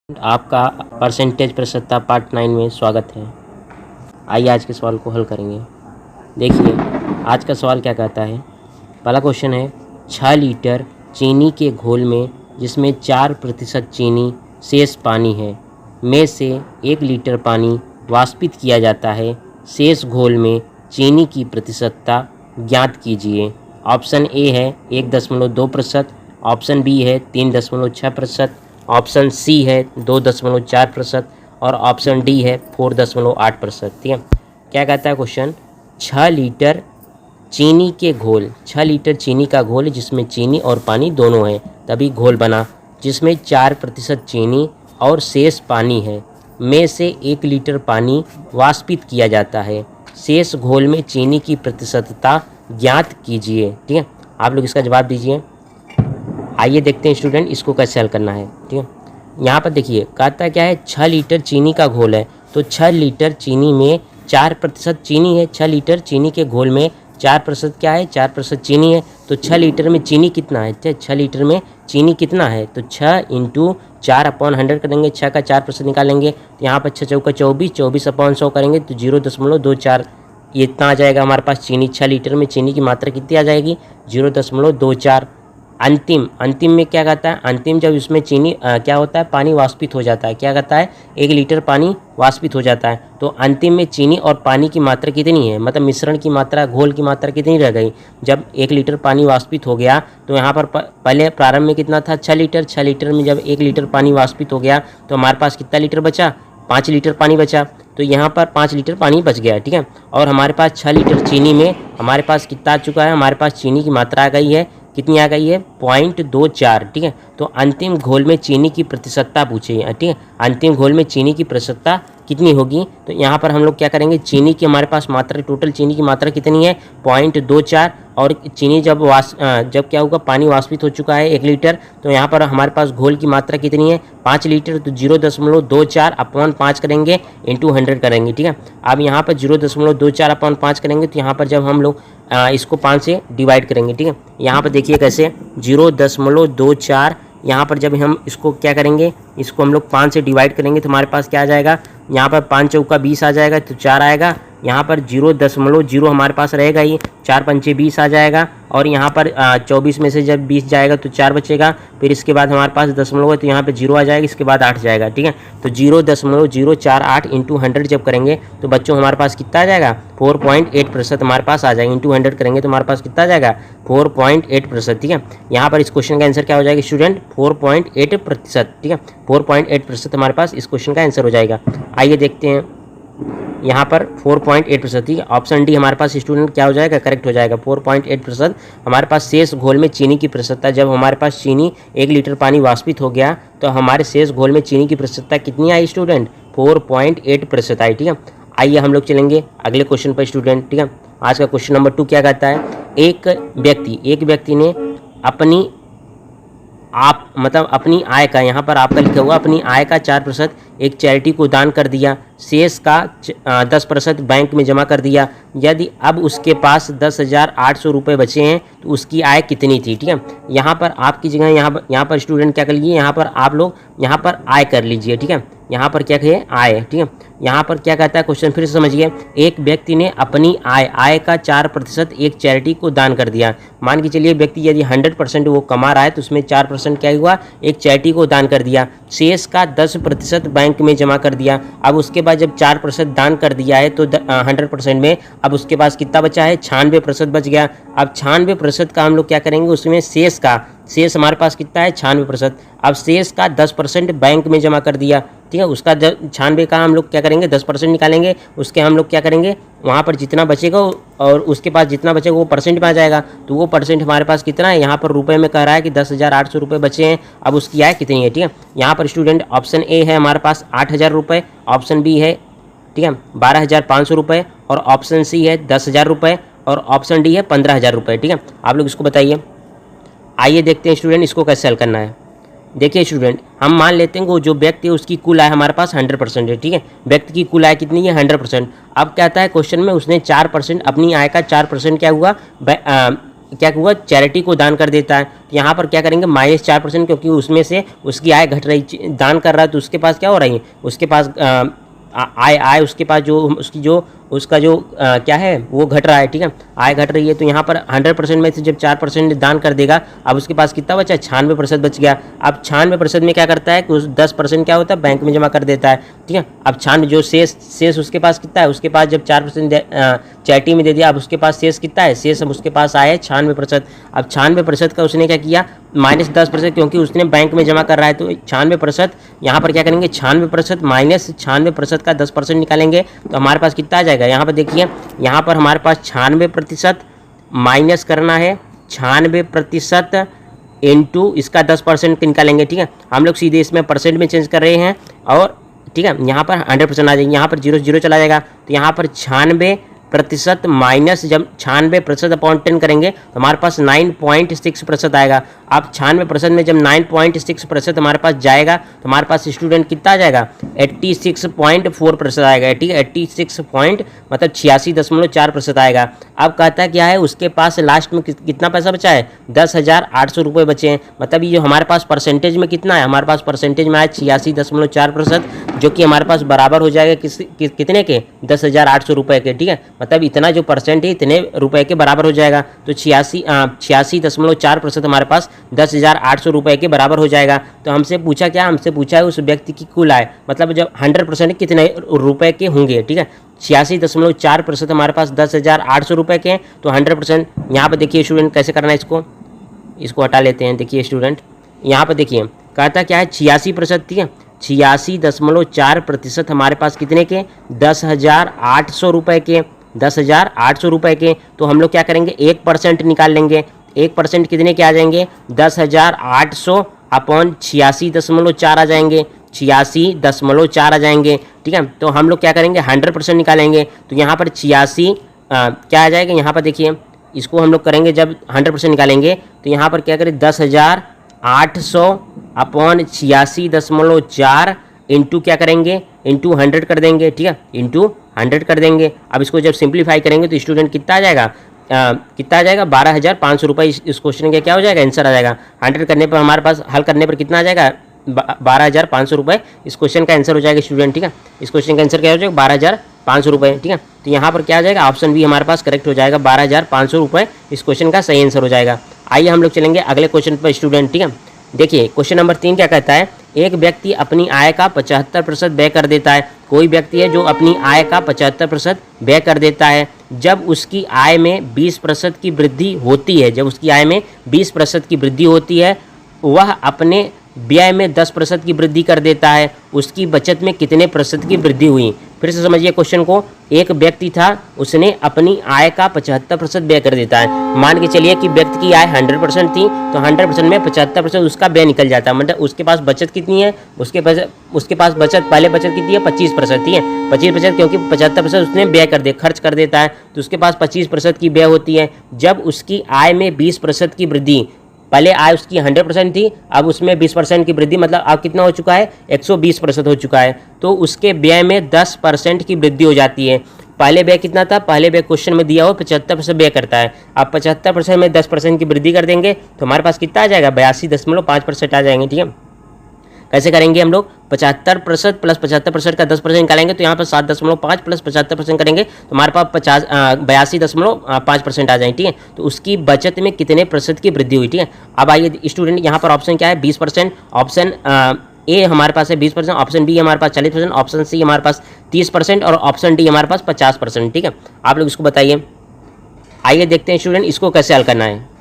आपका परसेंटेज प्रतिशतता पार्ट 9 में स्वागत है। आइए आज के सवाल को हल करेंगे। देखिए आज का सवाल क्या कहता है। पहला क्वेश्चन है 6 लीटर चीनी के घोल में जिसमें 4% चीनी शेष पानी है में से 1 लीटर पानी वाष्पित किया जाता है। शेष घोल में चीनी की प्रतिशतता ज्ञात कीजिए। ऑप्शन ए है 1.2%, ऑप्शन बी है 3.6%, ऑप्शन सी है 2.4% और ऑप्शन डी है 4.8%। ठीक है, क्या कहता है क्वेश्चन। 6 लीटर चीनी के घोल, 6 लीटर चीनी का घोल जिसमें चीनी और पानी दोनों है, तभी घोल बना, जिसमें 4% चीनी और शेष पानी है में से 1 लीटर पानी वाष्पित किया जाता है। शेष घोल में चीनी की प्रतिशतता ज्ञात कीजिए। ठीक है, आप लोग इसका जवाब दीजिए। आइए देखते हैं स्टूडेंट इसको कैसे हल करना है। ठीक है, यहाँ पर देखिए कहता क्या है 6 लीटर चीनी का घोल है, तो 6 लीटर चीनी में 4% चीनी है। 6 लीटर चीनी के घोल में 4% क्या है, 4% चीनी है। तो 6 लीटर में चीनी कितना है, 6 लीटर में चीनी कितना है, तो 6 × 4/100 करेंगे, 6 का 4% निकालेंगे तो यहाँ पर 6 चौका 24, 24/100 करेंगे तो 0.24 ये इतना आ जाएगा हमारे पास चीनी। 6 लीटर में चीनी की मात्रा कितनी आ जाएगी, 0.24। अंतिम में क्या कहता है, अंतिम जब इसमें चीनी क्या होता है, पानी वाष्पित हो जाता है। क्या कहता है, 1 लीटर पानी वाष्पित हो जाता है। तो अंतिम में चीनी और पानी की मात्रा कितनी है, मतलब मिश्रण की मात्रा, घोल की मात्रा कितनी रह गई। जब 1 लीटर पानी वाष्पित हो गया तो यहाँ पर पहले प्रारंभ में कितना था, 6 लीटर। 6 लीटर में जब 1 लीटर पानी वाष्पित हो गया तो हमारे पास कितना लीटर बचा, 5 लीटर पानी बचा। तो यहाँ पर 5 लीटर पानी बच गया। ठीक है, और हमारे पास 6 लीटर चीनी में हमारे पास कितना आ चुका है, हमारे पास चीनी की मात्रा आ गई है, कितनी आ गई है, 0.24। ठीक है, तो अंतिम घोल में चीनी की प्रतिशतता पूछे। ठीक है, अंतिम घोल में चीनी की प्रतिशतता कितनी होगी, तो यहाँ पर हम लोग क्या करेंगे, चीनी की हमारे पास मात्रा, टोटल चीनी की मात्रा कितनी है, 0.24। और चीनी जब जब क्या होगा, पानी वाष्पित हो चुका है 1 लीटर, तो यहाँ पर हमारे पास घोल की मात्रा कितनी है, 5 लीटर। तो 0.24/5 करेंगे, इंटू 100 करेंगे। ठीक है, अब यहाँ पर 0.24/5 करेंगे तो यहाँ पर जब हम लोग इसको 5 से डिवाइड करेंगे। ठीक है, यहाँ पर देखिए कैसे 0.24, यहाँ पर जब हम इसको क्या करेंगे, इसको हम लोग 5 से डिवाइड करेंगे तो हमारे पास क्या आ जाएगा, यहाँ पर 5 चौका 20 आ जाएगा तो 4 आएगा। यहाँ पर 0.0 हमारे पास रहेगा ही, 4 पंचे 20 आ जाएगा। और यहाँ पर 24 में से जब 20 जाएगा तो 4 बचेगा। फिर इसके बाद हमारे पास दशमलव है तो यहाँ पे 0 आ जाएगा, इसके बाद 8 जाएगा। ठीक है, तो 0.048 इंटू 100 जब करेंगे तो बच्चों हमारे पास कितना आ जाएगा, 4.8% हमारे पास आ जाएगा। इंटू 100 करेंगे तो हमारे पास कितना आ जाएगा, 4.8%। ठीक है, यहाँ पर इस क्वेश्चन का आंसर क्या हो जाएगा स्टूडेंट, 4.8%। ठीक है, 4.8% हमारे पास इस क्वेश्चन का आंसर हो जाएगा। आइए देखते हैं यहाँ पर 4.8%। ठीक है, ऑप्शन डी हमारे पास स्टूडेंट क्या हो जाएगा, करेक्ट हो जाएगा। 4.8% हमारे पास शेष घोल में चीनी की प्रतिशतता, जब हमारे पास चीनी 1 लीटर पानी वाष्पित हो गया तो हमारे शेष घोल में चीनी की प्रतिशतता कितनी आई स्टूडेंट, 4.8% आई। ठीक है, आइए हम लोग चलेंगे अगले क्वेश्चन पर स्टूडेंट। ठीक है, आज का क्वेश्चन नंबर 2 क्या कहता है, एक व्यक्ति ने अपनी आय का, यहाँ पर आपका लिखा हुआ अपनी आय का 4% एक चैरिटी को दान कर दिया, शेष का 10% बैंक में जमा कर दिया। यदि अब उसके पास 10,800 रुपये बचे हैं तो उसकी आय कितनी थी। ठीक है, यहाँ पर आपकी जगह यहाँ पर स्टूडेंट क्या कर लीजिए, यहाँ पर आप लोग यहाँ पर आय कर लीजिए। ठीक है, यहाँ पर क्या कहिए, आय। ठीक है, यहाँ पर क्या कहता है क्वेश्चन, फिर से समझिए। एक व्यक्ति ने अपनी आय का 4% एक चैरिटी को दान कर दिया। मान के चलिए व्यक्ति यदि 100% वो कमा रहा है तो उसमें 4% क्या हुआ, एक चैरिटी को दान कर दिया। शेष का 10% बैंक में जमा कर दिया। अब उसके बाद जब 4% दान कर दिया है तो 100% में अब उसके पास कितना बचा है, 96% बच गया। अब 96% का हम लोग क्या करेंगे, उसमें शेष हमारे पास कितना है, 96%। अब शेष का 10% बैंक में जमा कर दिया। ठीक है, उसका 96 का हम लोग क्या करेंगे, 10% निकालेंगे। उसके हम लोग क्या करेंगे, वहाँ पर जितना बचेगा और उसके पास जितना बचेगा वो परसेंट में आ जाएगा। तो वो परसेंट हमारे पास कितना है, यहाँ पर रुपए में कह रहा है कि 10,800 रुपये बचे हैं। अब उसकी आय कितनी है। ठीक है, यहाँ पर स्टूडेंट ऑप्शन ए है हमारे पास 8,000 रुपये, ऑप्शन बी है, ठीक है, 12,500 रुपये, और ऑप्शन सी है 10,000 रुपये, और ऑप्शन डी है 15,000 रुपये। ठीक है, आप लोग इसको बताइए। आइए देखते हैं स्टूडेंट इसको कैसे हल करना है। देखिए स्टूडेंट, हम मान लेते हैं कि जो व्यक्ति है उसकी कुल आय हमारे पास 100% है। ठीक है, व्यक्ति की कुल आय कितनी है, 100%। अब कहता है क्वेश्चन में उसने 4%, अपनी आय का 4% क्या हुआ, क्या हुआ, चैरिटी को दान कर देता है। तो यहाँ पर क्या करेंगे -4%, क्योंकि उसमें से उसकी आय घट रही, दान कर रहा है तो उसके पास क्या हो रही है, उसके पास आय उसके पास जो उसकी जो उसका जो क्या है वो घट रहा है, ठीक है, आय घट रही है। तो यहाँ पर 100% में से जब 4% दान कर देगा, अब उसके पास कितना बचा, 96% बच गया। अब 96% में क्या करता है कि उस 10% क्या होता है, बैंक में जमा कर देता है, ठीक है। अब जो शेष उसके पास कितना है, उसके पास जब 4% चैरिटी में दे दिया, अब उसके पास शेष कितना है, शेष अब उसके पास आया है 96%। अब 96% का उसने क्या किया, -10%, क्योंकि उसने बैंक में जमा कर रहा है। तो 96% यहाँ पर क्या करेंगे, 96% माइनस 96% का 10% निकालेंगे तो हमारे पास कितना आ जाएगा। यहाँ पर देखिए, यहाँ पर हमारे पास 96% माइनस करना है 96% इंटू इसका 10% निकालेंगे, ठीक है। हम लोग सीधे इसमें परसेंट में चेंज कर रहे हैं और ठीक है, यहाँ पर 100% आ जाएंगे, यहाँ पर 0 चला जाएगा। तो यहाँ पर 96% माइनस जब 96% अपॉन 10 करेंगे तो हमारे पास 9.6% आएगा। अब 96% में जब 9.6% हमारे पास जाएगा तो हमारे पास स्टूडेंट कितना आ जाएगा, 86.4% आएगा, ठीक है, 86 मतलब 86.4% आएगा। अब कहता है क्या है, उसके पास लास्ट में कितना पैसा बचा है, 10,800 रुपये बचे हैं। मतलब ये जो हमारे पास परसेंटेज में कितना है, हमारे पास परसेंटेज में आया 86.4%, जो कि हमारे पास बराबर हो जाएगा कितने के, 10,800 रुपये के, ठीक है। मतलब इतना जो परसेंट है इतने रुपए के बराबर हो जाएगा। तो 86.4% हमारे पास 10,800 रुपये के बराबर हो जाएगा। तो हमसे पूछा क्या, हमसे पूछा है उस व्यक्ति की कुल आय, मतलब जब 100% कितने रुपए के होंगे, ठीक है। 86.4% हमारे पास 10,800 रुपये के हैं। तो 100% यहाँ पर देखिए स्टूडेंट कैसे करना है, इसको हटा लेते हैं। देखिए स्टूडेंट यहाँ पर देखिए कहता क्या है, 86%, ठीक है, 86.4% हमारे पास कितने के, 10,800 रुपये के, 10,800 रुपये के। तो हम लोग क्या करेंगे, 1% निकाल लेंगे। 1% कितने के आ जाएंगे, 10,800 अपॉन 86.4 आ जाएंगे, 86.4 आ जाएंगे, ठीक है। तो हम लोग क्या करेंगे, 100% निकालेंगे। तो यहाँ पर 86 क्या आ जाएगा, यहाँ पर देखिए इसको हम लोग करेंगे जब 100% निकालेंगे तो यहाँ पर क्या करें, 10,800 अपॉन 86.4 इंटू क्या करेंगे, इंटू 100 कर देंगे, ठीक है, इंटू 100 कर देंगे। अब इसको जब सिंप्लीफाई करेंगे तो स्टूडेंट कितना आ जाएगा, कितना आ जाएगा, 12,500 रुपये इस क्वेश्चन का क्या हो जाएगा, आंसर आ जाएगा। 100 करने पर हमारे पास हल करने पर कितना आ जाएगा, 12,500 रुपये इस क्वेश्चन का आंसर हो जाएगा स्टूडेंट, ठीक है। इस क्वेश्चन का आंसर क्या हो जाएगा, 12,500 रुपये, ठीक है। तो यहाँ पर क्या आ जाएगा, ऑप्शन बी हमारे पास करेक्ट हो जाएगा, 12,500 रुपये इस क्वेश्चन का सही आंसर हो जाएगा। आइए हम लोग चलेंगे अगले क्वेश्चन पर स्टूडेंट, ठीक है। देखिए क्वेश्चन नंबर 3 क्या कहता है, एक व्यक्ति अपनी आय का 75% व्यय कर देता है। कोई व्यक्ति है जो अपनी आय का 75% व्यय कर देता है। जब उसकी आय में 20% की वृद्धि होती है, जब उसकी आय में 20% की वृद्धि होती है, वह अपने व्यय में 10% की वृद्धि कर देता है। उसकी बचत में कितने प्रतिशत की वृद्धि हुई। फिर से समझिए क्वेश्चन को, एक व्यक्ति था, उसने अपनी आय का 75% व्यय कर देता है। मान के चलिए कि व्यक्ति की आय 100% थी, तो 100% में 75% उसका व्यय निकल जाता है। मतलब उसके पास बचत कितनी है, उसके पास बचत, पहले बचत कितनी है, 25%, ठीक है, 25%, क्योंकि 75% उसने व्यय कर दे, खर्च कर देता है, तो उसके पास 25% की व्यय होती है। जब उसकी आय में 20% की वृद्धि, पहले आय उसकी 100% थी, अब उसमें 20% की वृद्धि, मतलब अब कितना हो चुका है, 120% हो चुका है। तो उसके व्यय में 10% की वृद्धि हो जाती है। पहले व्यय कितना था, पहले व्यय क्वेश्चन में दिया हो 75% व्यय करता है। अब 75% में 10% की वृद्धि कर देंगे तो हमारे पास कितना आ जाएगा, 82.5% आ जाएंगे, ठीक है। कैसे करेंगे हम लोग, 75% प्लस 75% का 10% निकालेंगे तो यहाँ पर 7.5 प्लस 75% करेंगे तो हमारे पास 82.5% आ जाएंगे, ठीक है। तो उसकी बचत में कितने प्रतिशत की वृद्धि हुई, ठीक है। अब आइए स्टूडेंट, यहाँ पर ऑप्शन क्या है, 20%, ऑप्शन ए हमारे पास है 20%, ऑप्शन बी हमारे पास 40%, ऑप्शन सी हमारे पास 30% और ऑप्शन डी हमारे पास 50%, ठीक है। आप लोग इसको बताइए। आइए देखते हैं स्टूडेंट इसको कैसे हल करना है।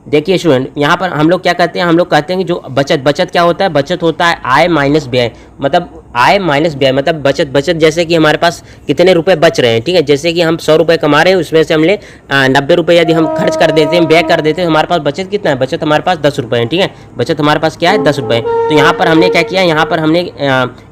देखिए स्टूडेंट, यहाँ पर हम लोग क्या कहते हैं, हम लोग कहते हैं कि जो बचत क्या होता है, बचत होता है आय माइनस व्यय, मतलब आय माइनस व्यय, मतलब बचत जैसे कि हमारे पास कितने रुपए बच रहे हैं, ठीक है। जैसे कि हम 100 रुपये कमा रहे हैं, उसमें से हमने 90 रुपये यदि हम खर्च कर देते हैं, व्यय कर देते हैं, हमारे पास बचत कितना है, बचत हमारे पास 10 रुपये है, ठीक है। बचत हमारे पास क्या है, 10 रुपये। तो यहाँ पर हमने क्या किया, यहाँ पर हमने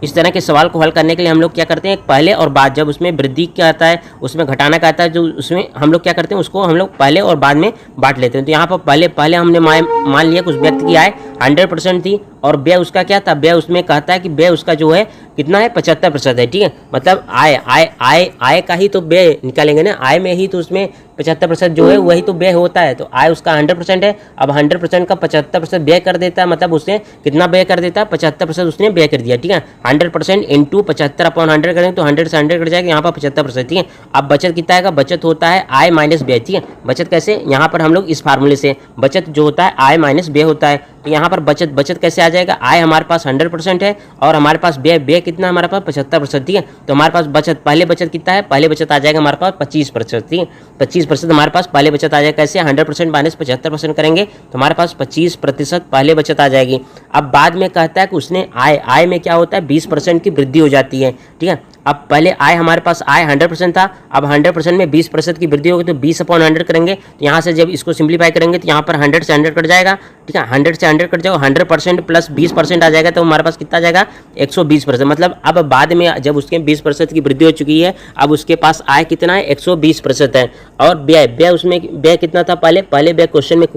इस तरह के सवाल को हल करने के लिए हम लोग क्या करते हैं, पहले और बाद, जब उसमें वृद्धि क्या आता है, उसमें घटाना का आता है, जो उसमें हम लोग क्या करते हैं, उसको हम लोग पहले और बाद में बांट लेते हैं। तो यहाँ पर पहले हमने मान लिया कि उस व्यक्ति की आय 100% थी और व्यय उसका क्या था, व्यय उसमें कहता है कि व्यय उसका जो है कितना है 75% है, ठीक है। मतलब आय आय आय आय का ही तो व्यय निकालेंगे ना, आय में ही तो उसमें 75% जो है वही तो व्यय होता है। तो आय उसका 100% है, अब 100% का 75% व्यय कर देता है, मतलब उसने कितना व्यय कर देता है 75% उसने व्यय कर दिया, ठीक है। 100% इंटू 75/100 करेंगे तो 100 से 100 कट जाएगा, यहाँ पर 75%, ठीक है। अब बचत कितना आएगा, बचत होता है आय माइनस व्यय, ठीक है। बचत कैसे, यहाँ पर हम लोग इस फार्मूले से बचत जो होता है आय माइनस व्यय होता है, तो यहाँ पर बचत कैसे आ जाएगा, आय हमारे पास 100% है और हमारे पास व्यय कितना हमारे पास 75%, ठीक है। तो हमारे पास बचत पहले बचत कितना है, पहले बचत आ जाएगा हमारे पास 25%, ठीक है। 25% हमारे पास पहले बचत आ जाएगा, कैसे 100% माइनस 75% करेंगे तो हमारे पास 25% पहले बचत आ जाएगी। अब बाद में कहता है कि उसने आय में क्या होता है 20% की वृद्धि हो जाती है, ठीक है। अब पहले आय हमारे पास आय 100% था, अब 100% में 20% की वृद्धि होगी तो 20/100 करेंगे, तो यहाँ से जब इसको सिंप्लीफाई करेंगे तो यहाँ पर 100 से 100 कट जाएगा, ठीक है। 100 से 100 कट जाएगा, 100% प्लस 20% आ जाएगा, तो हमारे पास कितना आ जाएगा 120%। मतलब अब बाद में जब उसके 20% की वृद्धि हो चुकी है, अब उसके पास आय कितना है 120% है। और व्यय उसमें व्यय कितना था, पहले व्यय क्वेश्चन में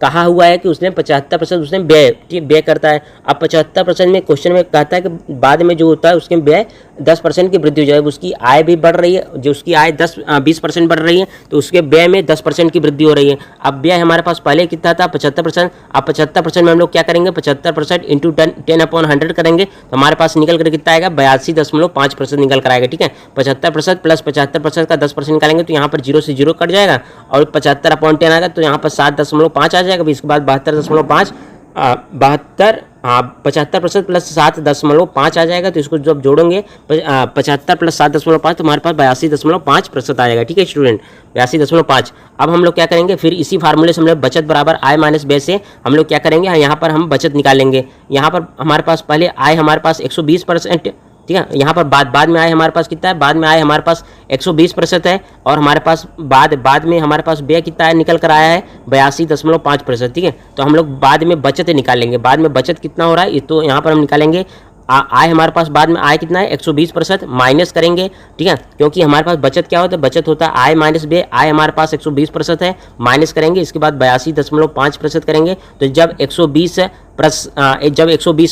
कहा हुआ है कि उसने 75% उसने व्यय करता है। अब 75% में क्वेश्चन में कहता है कि बाद में जो होता है उसके व्यय 10% की वृद्धि हो जाएगी, उसकी आय भी बढ़ रही है, जो उसकी आय 20% बढ़ रही है तो उसके व्यय में 10% की वृद्धि हो रही है। अब व्यय हमारे पास पहले कितना था 75%, अब 75% में हम लोग क्या करेंगे 75% इंटू 10/100 करेंगे तो हमारे पास निकल कर कितना आएगा 82.5% निकल कर आएगा, ठीक है। 75% प्लस 75% का 10% निकालेंगे तो यहाँ पर 0 से 0 कट जाएगा और 75/10 आएगा तो यहाँ पर 7.5 आ जाएगा, इसके बाद 72.5 75% प्लस 7.5 आ जाएगा, तो इसको जब जोड़ेंगे 75 प्लस 7.5 तो हमारे पास 82.5% आ जाएगा, ठीक है स्टूडेंट 82.5। अब हम लोग क्या करेंगे, फिर इसी फार्मूले से हम लोग बचत बराबर आय माइनस व्यय से हम लोग क्या करेंगे, यहाँ पर हम बचत निकालेंगे। यहाँ पर हमारे पास पहले आय हमारे पास 120%, ठीक है। यहाँ पर बाद में आए हमारे पास कितना है, बाद में आए हमारे पास 120% है और हमारे पास बाद में हमारे पास व्यय कितना है निकल कर आया है 82.5%, ठीक है। तो हम लोग बाद में बचत निकालेंगे, बाद में बचत कितना हो रहा है तो यहाँ पर हम निकालेंगे आय हमारे पास बाद में आय कितना है 120% माइनस करेंगे, ठीक है। क्योंकि हमारे पास बचत क्या होता है, बचत होता है आय माइनस व्यय, आय हमारे पास 120% है माइनस करेंगे, इसके बाद 82.5% करेंगे। तो जब 120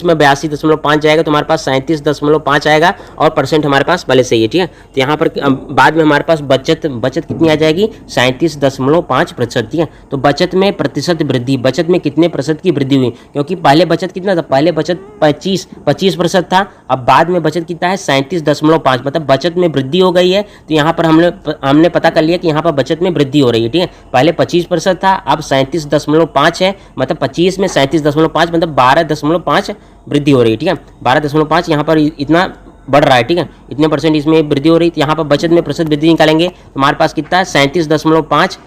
में 82.5 जाएगा तो हमारे पास 37.5 आएगा और परसेंट हमारे पास पहले से ही है, ठीक है। तो यहाँ पर बाद में हमारे पास बचत कितनी आ जाएगी 37.5%, ठीक है। तो बचत में प्रतिशत वृद्धि, बचत में कितने प्रतिशत की वृद्धि हुई, क्योंकि पहले बचत कितना था, पहले बचत 25% था, अब बाद में बचत कितना है 37.5, मतलब बचत में वृद्धि हो गई है। तो यहाँ पर हमने पता कर लिया कि यहाँ पर बचत में वृद्धि हो रही है, ठीक है। पहले 25% था, अब 37.5 है, मतलब 25 में 37.5 मतलब 12.5 वृद्धि हो रही है, ठीक है। 12.5 यहाँ पर इतना बढ़ रहा है, ठीक है, इतने परसेंट इसमें वृद्धि हो रही है। तो यहाँ पर बचत में प्रतिशत वृद्धि निकालेंगे तो हमारे पास कितना है 37.5,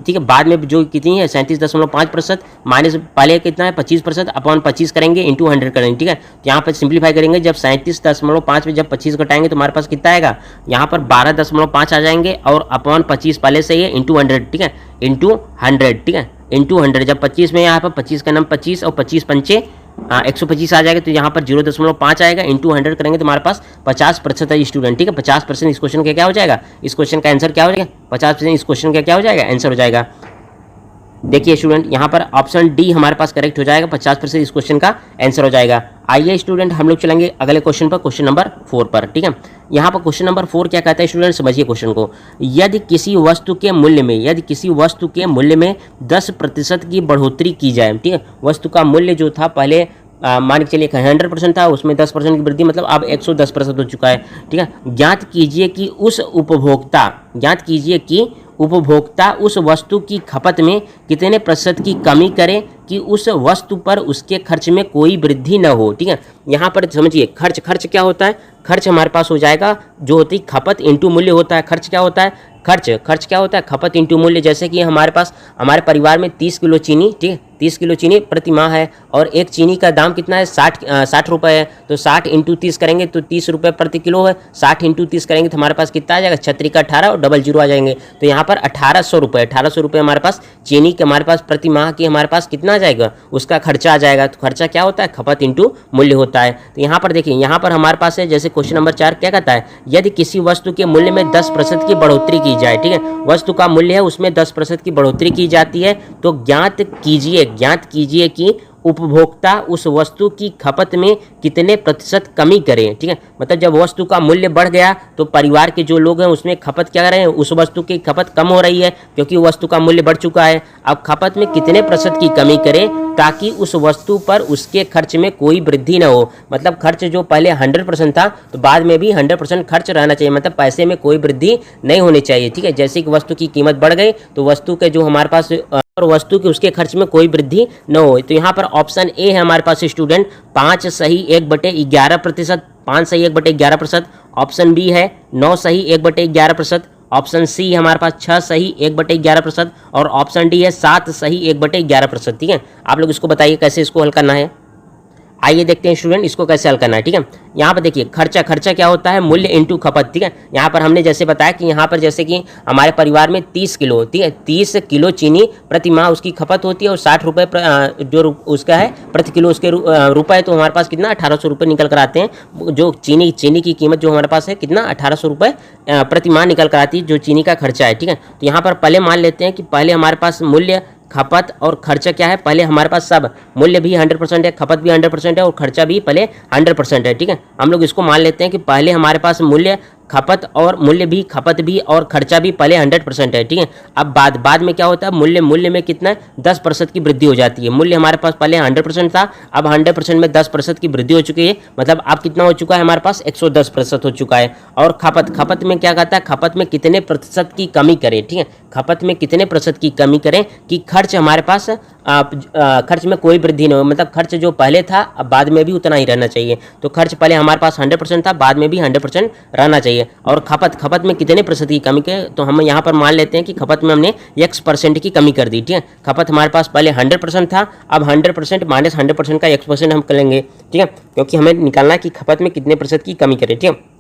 ठीक है। बाद में जो कितनी है 37.5% माइनस पहले कितना है 25% अपॉन 25 करेंगे इंटू 100 करेंगे, ठीक है। तो यहाँ पर सिंप्लीफाई करेंगे, जब 37.5 में जब 25 घटाएंगे तो हमारे पास कितना आएगा, यहाँ पर 12.5 आ जाएंगे और अपॉन 25 पहले से ही है इंटू 100, ठीक है, इंटू 100, ठीक है, इंटू 100। जब 25 में यहाँ पर 25 का नाम 25 और 25 पंचे 125 आ जाएगा, तो यहाँ पर 0.5 आएगा, इंटू 100 करेंगे तो हमारे पास 50% है स्टूडेंट, ठीक है। 50% इस क्वेश्चन का क्या हो जाएगा, इस क्वेश्चन का आंसर क्या हो जाएगा, 50% इस क्वेश्चन का क्या हो जाएगा आंसर हो जाएगा। देखिए स्टूडेंट यहाँ पर ऑप्शन डी हमारे पास करेक्ट हो जाएगा, 50% इस क्वेश्चन का आंसर हो जाएगा। आइए स्टूडेंट हम लोग चलेंगे अगले क्वेश्चन पर, क्वेश्चन नंबर 4 पर, ठीक है। यहाँ पर क्वेश्चन नंबर 4 क्या कहता है स्टूडेंट, समझिए क्वेश्चन को। यदि किसी वस्तु के मूल्य में 10% की बढ़ोतरी की जाए, ठीक है। वस्तु का मूल्य जो था पहले मान के चलिए 100% था, उसमें 10% की वृद्धि मतलब अब 110% हो चुका है, ठीक है। ज्ञात कीजिए कि उपभोक्ता उस वस्तु की खपत में कितने प्रतिशत की कमी करे कि उस वस्तु पर उसके खर्च में कोई वृद्धि न हो, ठीक है। यहाँ पर समझिए खर्च क्या होता है, खर्च हमारे पास हो जाएगा जो होती है खपत इंटू मूल्य होता है। खर्च क्या होता है, खर्च क्या होता है खपत इंटू मूल्य। जैसे कि हमारे पास हमारे परिवार में 30 किलो चीनी, ठीक है, 30 किलो चीनी प्रति माह है और एक चीनी का दाम कितना है 60 रुपये है, तो 60 इंटू 30 करेंगे तो 30 रुपये प्रति किलो है। 60 इंटू 30 करेंगे तो हमारे पास कितना आ जाएगा, 36 का 18 और डबल 0 आ जाएंगे, तो यहाँ पर 1800 रुपये हमारे पास चीनी के हमारे पास प्रति माह की हमारे पास कितना आ जाएगा, उसका खर्चा आ जाएगा। तो खर्चा क्या होता है, खपत इंटू मूल्य होता है। तो यहाँ पर देखिए, यहाँ पर हमारे पास है जैसे क्वेश्चन नंबर 4 क्या कहता है, यदि किसी वस्तु के मूल्य में 10% की बढ़ोतरी की जाए, ठीक है, वस्तु का मूल्य है उसमें 10% की बढ़ोतरी की जाती है, तो ज्ञात कीजिए कि उपभोक्ता उस वस्तु की खपत में कितने प्रतिशत कमी करें। ठीक है, मतलब जब वस्तु का मूल्य बढ़ गया तो परिवार के जो लोग हैं उसमें खपत क्या कर रहे हैं, उस वस्तु की खपत कम हो रही है क्योंकि वस्तु का मूल्य बढ़ चुका है। अब खपत में कितने प्रतिशत की कमी करें ताकि उस वस्तु पर उसके खर्च में कोई वृद्धि न हो। मतलब खर्च जो पहले 100% था तो बाद में भी 100% खर्च रहना चाहिए, मतलब पैसे में कोई वृद्धि नहीं होनी चाहिए। ठीक है, जैसे कि वस्तु की कीमत बढ़ गई तो वस्तु के जो हमारे पास और वस्तु के उसके खर्च में कोई वृद्धि न हो। तो यहाँ पर ऑप्शन ए है हमारे पास स्टूडेंट 5 सही 1/11%, 5 सही 1/11%। ऑप्शन बी है 9 सही 1/11%। ऑप्शन सी है हमारे पास 6 सही 1/11% और ऑप्शन डी है 7 सही 1/11%। ठीक है, आप लोग इसको बताइए कैसे इसको हल करना है। आइए देखते हैं स्टूडेंट इसको कैसे हल करना है। ठीक है, यहाँ पर देखिए खर्चा क्या होता है, मूल्य इंटू खपत। ठीक है, यहाँ पर हमने जैसे बताया कि यहाँ पर जैसे कि हमारे परिवार में 30 किलो, ठीक है, 30 किलो चीनी प्रति माह उसकी खपत होती है और 60 रुपये जो उसका है प्रति किलो उसके रुपये, तो हमारे पास कितना 1800 रुपये निकल कर आते हैं। जो चीनी की कीमत जो हमारे पास है कितना 1800 रुपये प्रति माह निकल कर आती है, जो चीनी का खर्चा है। ठीक है, तो यहाँ पर पहले मान लेते हैं कि पहले हमारे पास मूल्य, खपत और खर्चा क्या है, पहले हमारे पास सब मूल्य भी 100% है, खपत भी 100% है और खर्चा भी पहले 100% है। ठीक है, हम लोग इसको मान लेते हैं कि पहले हमारे पास मूल्य, खपत और मूल्य भी, खपत भी और खर्चा भी पहले 100% है। ठीक है, अब बाद में क्या होता है, मूल्य में कितना 10% की वृद्धि हो जाती है। मूल्य हमारे पास पहले 100% था, अब 100% में 10% की वृद्धि हो चुकी है, मतलब अब कितना हो चुका है हमारे पास 110% हो चुका है। और खपत में क्या कहता है, खपत में कितने प्रतिशत की कमी करें। ठीक है, खपत में कितने प्रतिशत की कमी करें कि खर्च हमारे पास खर्च में कोई वृद्धि नहीं हो, मतलब खर्च जो पहले था अब बाद में भी उतना ही रहना चाहिए। तो खर्च पहले हमारे पास 100% था, बाद में भी 100% रहना चाहिए। और खपत में कितने प्रतिशत की कमी के, तो हम यहाँ पर मान लेते हैं कि खपत में हमने x% की कमी कर दी। ठीक है, खपत हमारे पास पहले 100% था, अब 100% माइनस 100% का x% हम कर लेंगे। ठीक है, क्योंकि हमें निकालना है कि खपत में कितने प्रतिशत की कमी करें। ठीक है,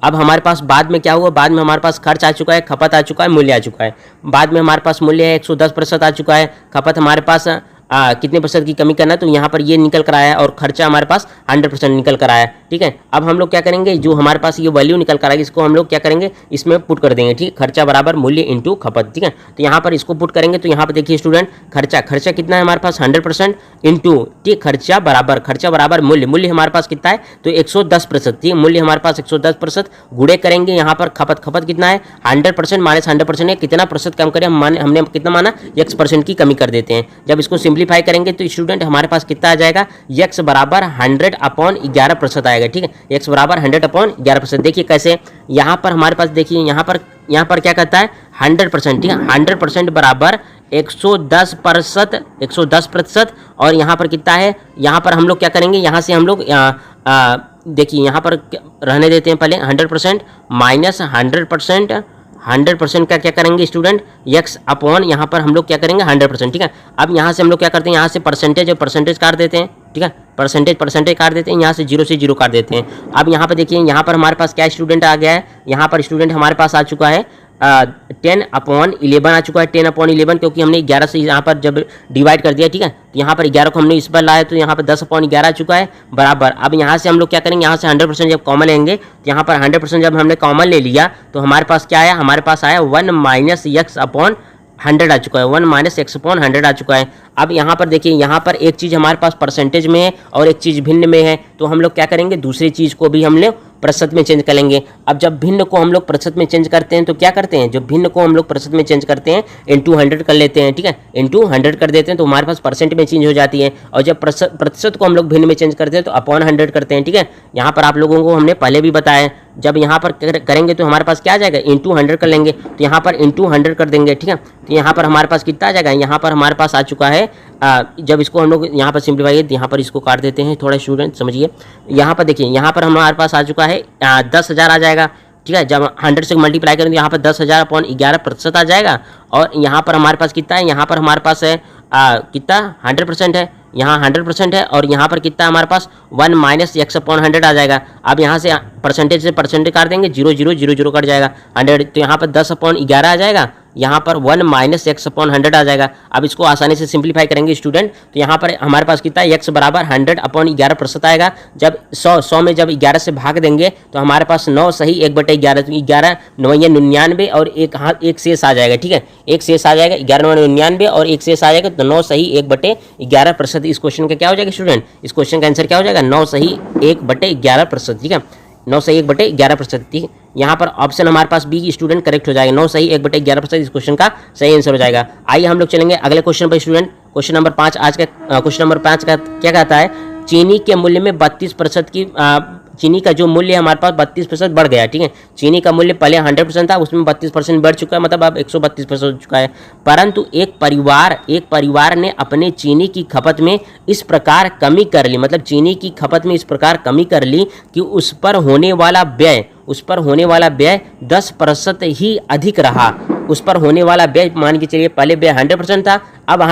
अब हमारे पास बाद में क्या हुआ, बाद में हमारे पास खर्च आ चुका है, खपत आ चुका है, मूल्य आ चुका है। बाद में हमारे पास मूल्य है 110% आ चुका है, खपत हमारे पास कितने प्रतिशत की कमी करना है, तो यहाँ पर ये निकल कर आया और खर्चा हमारे पास 100% निकल कर आया। ठीक है, अब हम लोग क्या करेंगे, जो हमारे पास ये वैल्यू निकल कर आएगी इसको हम लोग क्या करेंगे, इसमें पुट कर देंगे। ठीक, खर्चा बराबर मूल्य इंटू खपत। ठीक है, तो यहाँ पर इसको पुट करेंगे तो यहाँ पर देखिए स्टूडेंट, खर्चा कितना है हमारे पास 100% इंटू, ठीक, खर्चा बराबर मूल्य हमारे पास कितना है तो 110%। ठीक, मूल्य हमारे पास 110%, गुणे करेंगे यहाँ पर खपत कितना है 100% माइनस 100% है, कितना प्रतिशत कम करें, हमने कितना माना x% की कमी कर देते हैं। जब इसको सिंप्लीफाई करेंगे तो स्टूडेंट हमारे पास कितना आ जाएगा, x बराबर 100/11% आएगा। ठीक है, x बराबर 100/11%। देखिए कैसे, यहाँ पर हमारे पास देखिए यहाँ पर क्या कहता है 100%। ठीक है, 100% बराबर 110%, और यहाँ पर कितना है, यहाँ पर हम लोग क्या करेंगे, यहाँ से हम लोग देखिए यहाँ पर रहने देते हैं पहले 100% माइनस 100% का क्या करेंगे स्टूडेंट, x अपॉन यहाँ पर हम लोग क्या करेंगे 100%। ठीक है, अब यहाँ से हम लोग क्या करते हैं, यहाँ से परसेंटेज काट देते हैं। ठीक है, परसेंटेज काट देते हैं, यहाँ से 0 से 0 काट देते हैं। अब यहाँ पर देखिए यहाँ पर हमारे पास क्या स्टूडेंट आ गया है, यहाँ पर स्टूडेंट हमारे पास आ चुका है 10/11 आ चुका है, 10/11, क्योंकि हमने 11 से यहाँ पर जब डिवाइड कर दिया। ठीक है, तो यहाँ पर 11 को हमने इस पर लाया तो यहाँ पर 10/11 आ चुका है बराबर। अब यहाँ से हम लोग क्या करेंगे, यहाँ से 100% जब कॉमन लेंगे तो यहाँ पर 100% जब हमने कॉमन ले लिया तो हमारे पास क्या आया, हमारे पास आया 1 माइनस x/100 आ चुका है, 1 माइनस x/100 आ चुका है। अब यहाँ पर देखिए, यहाँ पर एक चीज़ हमारे पास परसेंटेज में है और एक चीज़ भिन्न में है, तो हम लोग क्या करेंगे, दूसरी चीज़ को भी हम लोग प्रतिशत में चेंज करेंगे। अब जब भिन्न को हम लोग प्रतिशत में चेंज करते हैं तो क्या करते हैं, जब भिन्न को हम लोग प्रतिशत में चेंज करते हैं इंटू 100 कर लेते हैं। ठीक है, इंटू 100 कर देते हैं तो हमारे पास परसेंट में चेंज हो जाती है, और जब प्रतिशत को हम लोग भिन्न में चेंज करते हैं तो अपॉन 100 करते हैं। ठीक है, यहाँ पर आप लोगों को हमने पहले भी बताया, जब यहाँ पर करेंगे तो हमारे पास क्या आ जाएगा, इंटू 100 कर लेंगे तो यहाँ पर इंटू 100 कर देंगे। ठीक है, तो यहाँ पर हमारे पास कितना आ जाएगा, यहाँ पर हमारे पास आ चुका है जब इसको हम लोग यहाँ पर सिंप्लीफाई, यहाँ पर इसको काट देते हैं, थोड़ा स्टूडेंट समझिए। यहाँ पर देखिए, यहाँ पर हमारे पास आ चुका है 10,000 आ जाएगा। ठीक है, जब 100 से मल्टीप्लाई करेंगे तो यहाँ पर 10,000/11% आ जाएगा, और यहाँ पर हमारे पास कितना है, यहाँ पर हमारे पास है कितना 100% है, यहाँ 100% है, और यहाँ पर कितना हमारे पास 1 माइनस x/100 आ जाएगा। अब यहाँ से परसेंटेज से परसेंटेज काट देंगे, 0 0 0 0 कट जाएगा 100, तो यहाँ पर 10/11 आ जाएगा, यहाँ पर 1 माइनस एक्स अपॉन 100 आ जाएगा। अब इसको आसानी से सिंप्लीफाई करेंगे स्टूडेंट, तो यहाँ पर हमारे पास कितना है, एक्स बराबर 100 अपॉन 11% आएगा। जब 100 में जब 11 से भाग देंगे तो हमारे पास 9 सही 1/11, तो 11 9 99 और एक शेष आ जाएगा। ठीक है, एक शेष आ जाएगा, 11 9 99 और एक शेष आ जाएगा, तो 9 सही 1/11%। इस क्वेश्चन का क्या हो जाएगा स्टूडेंट, इस क्वेश्चन का आंसर क्या हो जाएगा, 9 सही 1/11%। ठीक है, 9 सही 1/11%। ठीक है, यहाँ पर ऑप्शन हमारे पास बी स्टूडेंट करेक्ट हो जाएगा, 9 सही 1/11% इस क्वेश्चन का सही आंसर हो जाएगा। आइए हम लोग चलेंगे अगले क्वेश्चन पर स्टूडेंट। क्वेश्चन नंबर 5 आज का क्वेश्चन नंबर 5 का क्या कहता है, चीनी के मूल्य में 32% की चीनी का जो मूल्य है हमारे पास 32% बढ़ गया। ठीक है, चीनी का मूल्य पहले 100% था, उसमें 32% बढ़ चुका है, मतलब अब 132% हो चुका है। परंतु एक परिवार ने अपने चीनी की खपत में इस प्रकार कमी कर ली, मतलब चीनी की खपत में इस प्रकार कमी कर ली कि उस पर होने वाला व्यय 10% ही अधिक रहा। उस पर होने वाला व्यय, मान के चलिए पहले व्यय 100% था, अब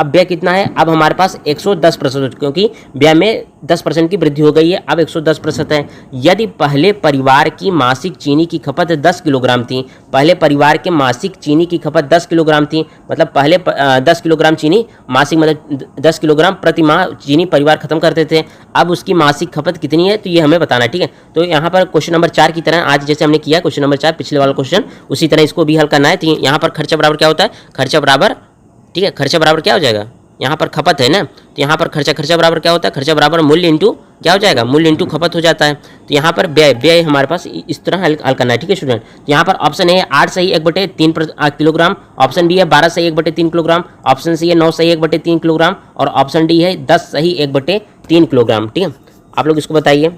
व्यय कितना है, अब हमारे पास 110%, क्योंकि व्यय में 10% की वृद्धि हो गई है, अब 110% है। यदि पहले परिवार की मासिक चीनी की खपत 10 किलोग्राम थी, पहले परिवार के मासिक चीनी की खपत 10 किलोग्राम थी, मतलब पहले 10 किलोग्राम चीनी मासिक, मतलब 10 किलोग्राम प्रति माह चीनी परिवार खत्म करते थे। अब उसकी मासिक खपत कितनी है, तो ये हमें बताना है। ठीक है, तो यहाँ पर क्वेश्चन नंबर 4 की तरह आज जैसे हमने किया क्वेश्चन नंबर 4 पिछले वाला क्वेश्चन, उसी तरह इसको भी हल करना है। तो यहाँ पर खर्चा बराबर क्या होता है, खर्चा बराबर, ठीक है, खर्चा बराबर क्या हो जाएगा, यहाँ पर खपत है ना, तो यहाँ पर खर्चा बराबर क्या होता है, खर्चा बराबर मूल्य इंटू क्या हो जाएगा, मूल्य इंटू खपत हो जाता है। तो यहाँ पर व्यय हमारे पास इस तरह हल करना है। ठीक है स्टूडेंट, तो यहाँ पर ऑप्शन ए 8 सही 1/3 किलोग्राम, ऑप्शन बी है 12 सही 1/3 किलोग्राम, ऑप्शन सी है 9 सही 1/3 किलोग्राम और ऑप्शन डी है 10 सही 1/3 किलोग्राम। ठीक है, आप लोग इसको बताइए।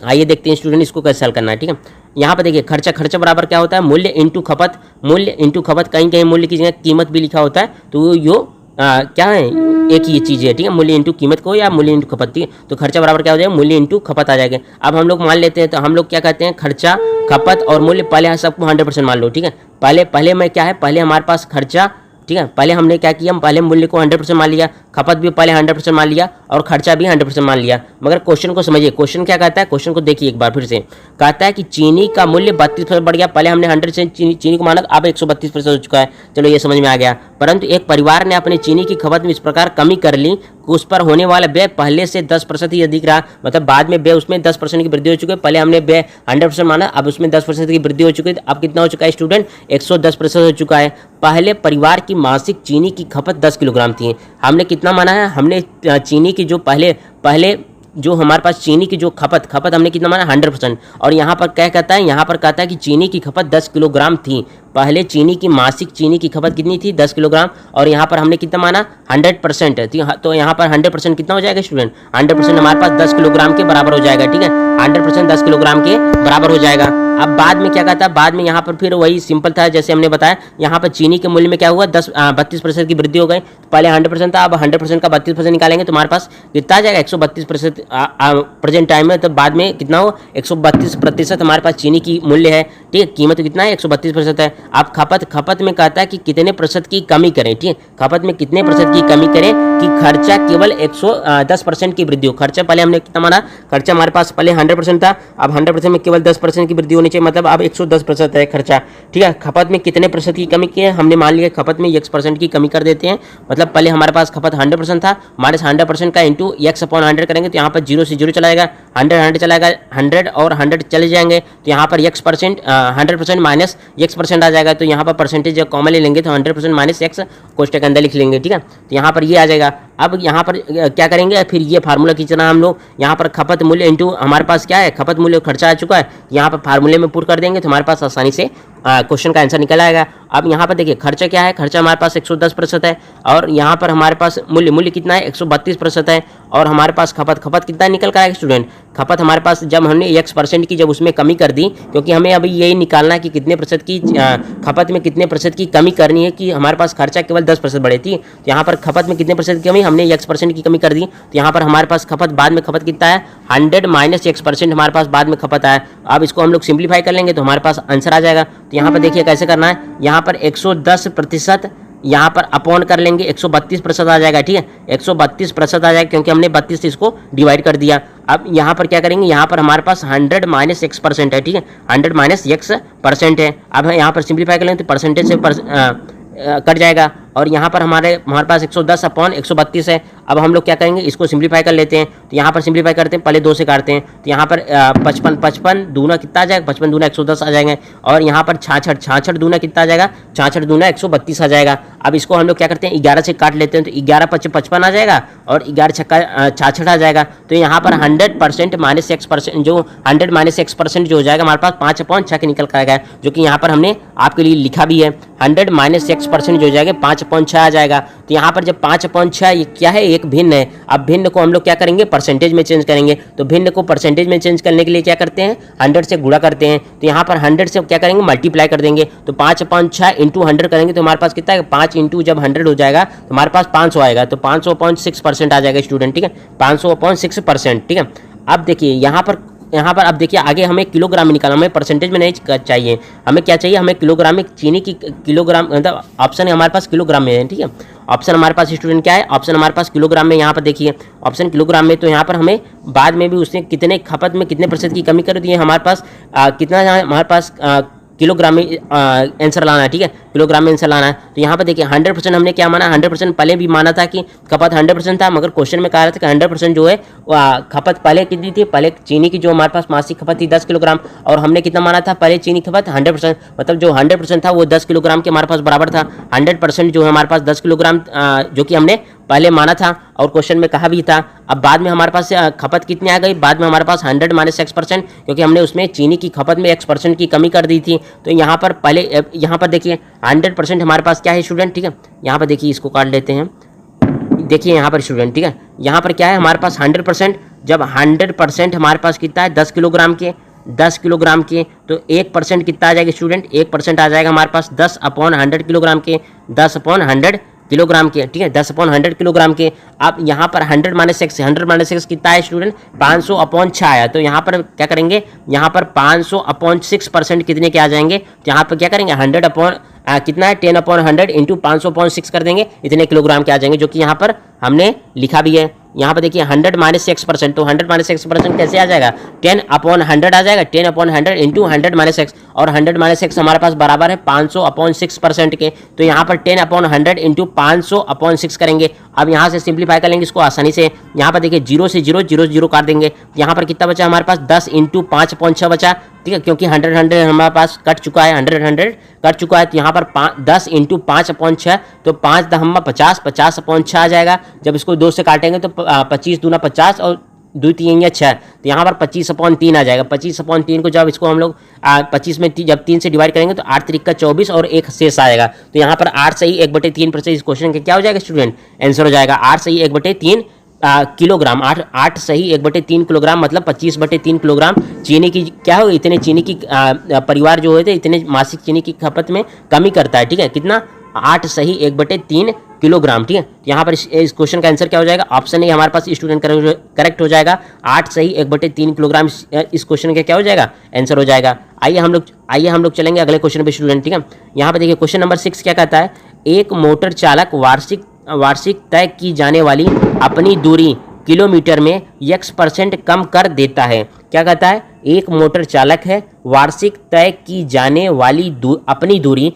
आइए देखते हैं स्टूडेंट इसको कैसे हल करना है। ठीक है, यहाँ पर देखिए खर्चा बराबर क्या होता है, मूल्य इंटू खपत, कहीं कहीं मूल्य की जगह कीमत भी लिखा होता है, तो यो क्या है, एक ही चीज़ है। ठीक है, मूल्य इंटू कीमत को या मूल्य इंटू खपत। ठीक है, तो खर्चा बराबर क्या हो जाएगा, मूल्य इंटू खपत आ जाएगा। अब हम लोग मान लेते हैं, तो हम लोग क्या कहते हैं, खर्चा खपत और मूल्य पहले सबको 100% मान लो। ठीक है, पहले में क्या है, पहले हमारे पास खर्चा, ठीक है, पहले हमने क्या किया, हम पहले मूल्य को 100% मान लिया, खपत भी पहले 100% मान लिया और खर्चा भी 100% मान लिया। मगर क्वेश्चन को समझिए, क्वेश्चन क्या कहता है, क्वेश्चन को देखिए एक बार फिर से। कहता है कि चीनी का मूल्य 32% बढ़ गया, पहले हमने 100% चीनी को माना, अब 132% हो चुका है। चलो ये समझ में आ गया। परंतु एक परिवार ने अपनी चीनी की खपत में इस प्रकार कमी कर ली कि उस पर होने वाला व्यय पहले से 10% ही अधिक रहा, मतलब बाद में व्यय उसमें 10% की वृद्धि हो चुकी है। पहले हमने व्यय 100% माना, अब उसमें 10% की वृद्धि हो चुकी है। अब कितना हो चुका है स्टूडेंट, 110% हो चुका है। पहले परिवार की मासिक चीनी की खपत 10 किलोग्राम थी, हमने कितना माना है, हमने चीनी की जो पहले जो हमारे पास चीनी की जो खपत हमने कितना माना, 100%। और यहाँ पर क्या कहता है, यहाँ पर कहता है कि चीनी की खपत 10 किलोग्राम थी, पहले चीनी की मासिक चीनी की खपत कितनी थी, 10 किलोग्राम, और यहाँ पर हमने कितना माना, 100%। तो यहाँ पर 100% कितना हो जाएगा स्टूडेंट, 100% हमारे पास 10 किलोग्राम के बराबर हो जाएगा। ठीक है, 100% 10 किलोग्राम के बराबर हो जाएगा। अब बाद में क्या कहता है, बाद में यहाँ पर फिर वही सिंपल था जैसे हमने बताया, यहाँ पर चीनी के मूल्य में क्या हुआ, 32% की वृद्धि हो गई। तो पहले 100% था, अब 100% का 32% निकालेंगे तो हमारे पास कितना आ जाएगा, 132% प्रेजेंट टाइम में। तो बाद में कितना हो, 132% हमारे पास चीनी की मूल्य है। ठीक है, कीमत कितना है, 132% है। अब खपत में कहता है कि कितने प्रतिशत की कमी करें। ठीक है, खपत में कितने प्रतिशत की कमी करें कि खर्चा केवल 110% की वृद्धि हो। खर्चा पहले हमने कितना माना, खर्चा हमारे पास पहले 100% था, अब 100% में केवल 10% की वृद्धि होनी चाहिए, मतलब अब 110% है खर्चा। ठीक है, खपत में कितने प्रतिशत की कमी की है, हमने मान लिया खपत में 1% की कमी कर देते हैं, मतलब पहले हमारे पास खपत 100% था, माइनस 100% का इंटू x/100 करेंगे तो यहाँ पर 0 से 0 चला जाएगा, 100 चलाएगा, 100 और 100 चले जाएंगे, तो यहाँ पर x% 100% माइनस x% आ जाएगा। तो यहाँ पर परसेंटेज जब कॉमन ले लेंगे तो 100% माइनस x कोष्टक के अंदर लिख लेंगे। ठीक है, तो यहाँ पर ये आ जाएगा। अब यहाँ पर क्या करेंगे, फिर ये फार्मूला खींचना हम लोग, यहाँ पर खपत मूल्य इंटू हमारे पास क्या है, खपत मूल्य खर्चा आ चुका है, यहाँ पर फार्मूले में पुट कर देंगे तो हमारे पास आसानी से क्वेश्चन का आंसर निकल आएगा। अब यहाँ पर देखिए खर्चा क्या है, खर्चा हमारे पास 110% है, और यहाँ पर हमारे पास मूल्य कितना है, 132% है, और हमारे पास खपत कितना निकल कर आएगा स्टूडेंट, खपत हमारे पास जब हमने x% की जब उसमें कमी कर दी, क्योंकि हमें अभी यही निकालना है कि कितने प्रतिशत की खपत में कितने प्रतिशत की कमी करनी है कि हमारे पास खर्चा केवल 10% बढ़े थी। तो यहाँ पर खपत में कितने प्रतिशत की कमी, हमने x% की कमी कर दी, तो यहाँ पर हमारे पास खपत बाद में खपत कितना है, 100 माइनस x% हमारे पास बाद में खपत आया। अब इसको हम लोग सिंप्लीफाई कर लेंगे तो हमारे पास आंसर आ जाएगा। तो यहाँ पर देखिए कैसे करना है, यहाँ पर 110% यहाँ पर अपॉन कर लेंगे, 132% आ जाएगा। ठीक है, 132% आ जाएगा क्योंकि हमने 32 से इसको डिवाइड कर दिया। अब यहाँ पर क्या करेंगे, यहाँ पर हमारे पास 100 माइनस x% है, ठीक है, 100 माइनस x% है। अब यहाँ पर सिंप्लीफाई करेंगे तो परसेंटेज से कट जाएगा, और यहाँ पर हमारे पास 110 अपॉन 132 है। अब हम लोग क्या करेंगे, इसको सिंप्लीफाई कर लेते हैं। तो यहाँ पर सिंप्लीफाई करते हैं, पहले 2 से काटते हैं, तो यहाँ पर 55 दूना कितना आ जाएगा, 55 दूना 110 आ जाएंगे, और यहाँ पर 66 दूना कितना आ जाएगा, 66 दूना 132 आ जाएगा। अब इसको हम लोग क्या करते हैं, 11 से काट लेते हैं, तो 11 × 55 आ जाएगा, और 11 छक्का 66 आ जाएगा। तो यहाँ पर 100% माइनस x%, जो 100 माइनस x% जो हो जाएगा हमारे पास 5/6 के निकल कर आएगा, जो कि यहाँ पर हमने आपके लिए लिखा भी है। 100 माइनस x% जो हो जाएगा 5/6 आ जाएगा। तो यहाँ पर जब 5/6 ये क्या है, एक भिन्न है। अब भिन्न को हम लोग क्या करेंगे, परसेंटेज में चेंज करेंगे। तो भिन्न को परसेंटेज में चेंज करने के लिए क्या करते हैं, 100 से गुणा करते हैं। तो यहाँ पर 100 से क्या करेंगे, मल्टीप्लाई कर देंगे। तो 5/6 इंटू 100 करेंगे तो हमारे पास कितना है, 5 इंटू जब 100 हो जाएगा तो हमारे पास 500 आएगा। तो 500/6% आ जाएगा स्टूडेंट, ठीक है, 500/6%, ठीक है। अब देखिए यहाँ पर अब देखिए आगे हमें किलोग्राम में निकालना, हमें परसेंटेज में नहीं चाहिए, हमें क्या चाहिए, हमें किलोग्राम में चीनी की किलोग्राम, मतलब ऑप्शन हमारे पास किलोग्राम में है, ठीक है। ऑप्शन हमारे पास स्टूडेंट क्या है, ऑप्शन हमारे पास किलोग्राम में। यहाँ पर देखिए ऑप्शन किलोग्राम में, तो यहाँ पर हमें बाद में भी उसने कितने खपत में कितने % की कमी कर दी है, हमारे पास कितना हमारे पास किलोग्राम में आंसर लाना है, ठीक है, किलोग्राम में आंसर लाना है। तो यहाँ पर देखिए 100% हमने क्या माना, 100% पहले भी माना था कि खपत 100% था, मगर क्वेश्चन में कहा रहा था कि 100% जो है खपत पहले कितनी थी, पहले चीनी की जो हमारे पास मासिक खपत थी 10 किलोग्राम, और हमने कितना माना था, पहले चीनी खपत 100%, मतलब जो 100% था वो 10 किलोग्राम के हमारे पास बराबर था। 100% जो है हमारे पास 10 किलोग्राम जो कि हमने पहले माना था और क्वेश्चन में कहा भी था। अब बाद में हमारे पास खपत कितनी आ गई, बाद में हमारे पास 100 माइनस x%, क्योंकि हमने उसमें चीनी की खपत में x% की कमी कर दी थी। तो यहाँ पर पहले यहाँ पर देखिए 100% हमारे पास क्या है स्टूडेंट, ठीक है, यहाँ पर देखिए इसको काट लेते हैं। देखिए यहाँ पर स्टूडेंट, ठीक है, यहाँ पर क्या है हमारे पास 100%, जब 100% हमारे पास कितना है 10 किलोग्राम के, 10 किलोग्राम के, तो 1% कितना आ जाएगा स्टूडेंट, 1% आ जाएगा हमारे पास 10/100 किलोग्राम के, 10/100 किलोग्राम के, ठीक है, 10/100 किलोग्राम के। अब यहाँ पर 100 माइनस x कितना है स्टूडेंट, 500/6 आया। तो यहाँ पर क्या करेंगे, यहाँ पर 500/6% कितने के आ जाएंगे, तो यहाँ पर क्या करेंगे 100 कितना है 10/100 इंटू 500/6 कर देंगे, इतने किलोग्राम के आ जाएंगे, जो कि यहाँ पर हमने लिखा भी है। यहाँ पर देखिए 100 माइनस x%, तो 100 माइनस x% कैसे आ जाएगा, 10/100 आ जाएगा, 10/100 इंटू 100 माइनस x, और 100 माइनस x हमारे पास बराबर है 500/6% के। तो यहाँ पर 10/100 इंटू 500/6 करेंगे। अब यहाँ से सिंप्लीफाई कर लेंगे इसको आसानी से। यहाँ पर देखिए 0 से 0 0 0 काट देंगे, यहाँ पर कितना बचा हमारे पास 10 इंटू 5/6 बचा, ठीक है, क्योंकि 100 हमारे पास कट चुका है, 100 कट चुका है। तो यहाँ पर 10 इंटू 5/6, तो 5 10 50, 50/6 आ जाएगा। जब इसको 2 से काटेंगे तो 25 दूना 50 और 2 3 या 6, तो यहाँ पर 25/3 आ जाएगा। 25/3 को जब इसको हम लोग 25 में जब 3 से डिवाइड करेंगे तो 8 3 का 24 और 1 शेष आएगा। तो यहाँ पर 8 सही 1/3% इस क्वेश्चन के क्या हो जाएगा स्टूडेंट, आंसर हो जाएगा 8 सही 1/3 किलोग्राम। 8 सही 1/3 किलोग्राम, मतलब 25/3 किलोग्राम चीनी की क्या हो, इतने चीनी की परिवार जो होते इतने मासिक चीनी की खपत में कमी करता है, ठीक है, कितना 8 सही 1/3 किलोग्राम, ठीक है। यहाँ पर इस क्वेश्चन का आंसर क्या हो जाएगा, ऑप्शन ए हमारे पास स्टूडेंट करेक्ट हो जाएगा। 8 सही 1/3 किलोग्राम इस क्वेश्चन का क्या हो जाएगा, आंसर हो जाएगा। आइए हम लोग चलेंगे अगले क्वेश्चन पे स्टूडेंट, ठीक है। यहाँ पर देखिए क्वेश्चन नंबर 6 क्या कहता है, एक मोटर चालक वार्षिक तय की जाने वाली अपनी दूरी किलोमीटर में x% कम कर देता है। क्या कहता है, एक मोटर चालक है, वार्षिक तय की जाने वाली अपनी दूरी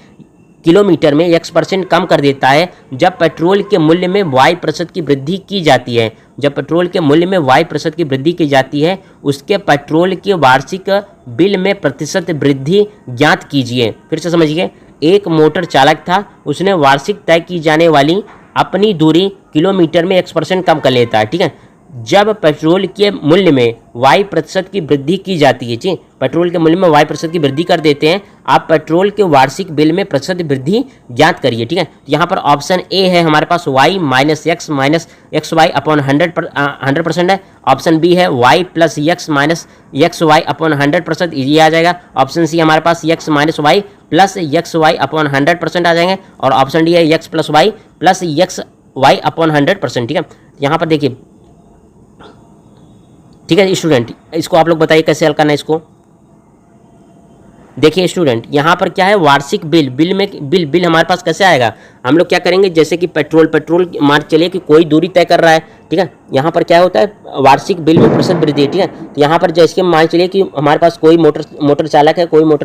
किलोमीटर में x% कम कर देता है जब पेट्रोल के मूल्य में y% की वृद्धि की जाती है। जब पेट्रोल के मूल्य में y% की वृद्धि की जाती है, उसके पेट्रोल के वार्षिक बिल में प्रतिशत वृद्धि ज्ञात कीजिए। फिर से समझिए, एक मोटर चालक था, उसने वार्षिक तय की जाने वाली अपनी दूरी किलोमीटर में x% कम कर लेता है, ठीक है। जब पेट्रोल के मूल्य में y% की वृद्धि की जाती है, जी, पेट्रोल के मूल्य में y% की वृद्धि कर देते हैं, आप पेट्रोल के वार्षिक बिल में प्रतिशत वृद्धि ज्ञात करिए, ठीक है। यहाँ पर ऑप्शन ए है हमारे पास y minus X Y upon 100% है। ऑप्शन बी है y plus X minus X Y upon 100%, ये आ जाएगा। ऑप्शन सी हमारे पास x minus Y plus X Y upon 100% आ जाएंगे, और ऑप्शन डी है x plus Y plus X Y upon 100%, ठीक है। यहाँ पर देखिए, ठीक है स्टूडेंट, इसको आप लोग बताइए कैसे हल करना है इसको। देखिए स्टूडेंट, यहाँ पर क्या है, वार्षिक बिल हमारे पास कैसे आएगा, हम लोग क्या करेंगे, जैसे कि पेट्रोल मान चलिए कि कोई दूरी तय कर रहा है, ठीक है। यहाँ पर क्या होता है, वार्षिक बिल में प्रतिशत वृद्धि, ठीक है। तो यहाँ पर जैसे मान चलिए कि हमारे पास कोई मोटर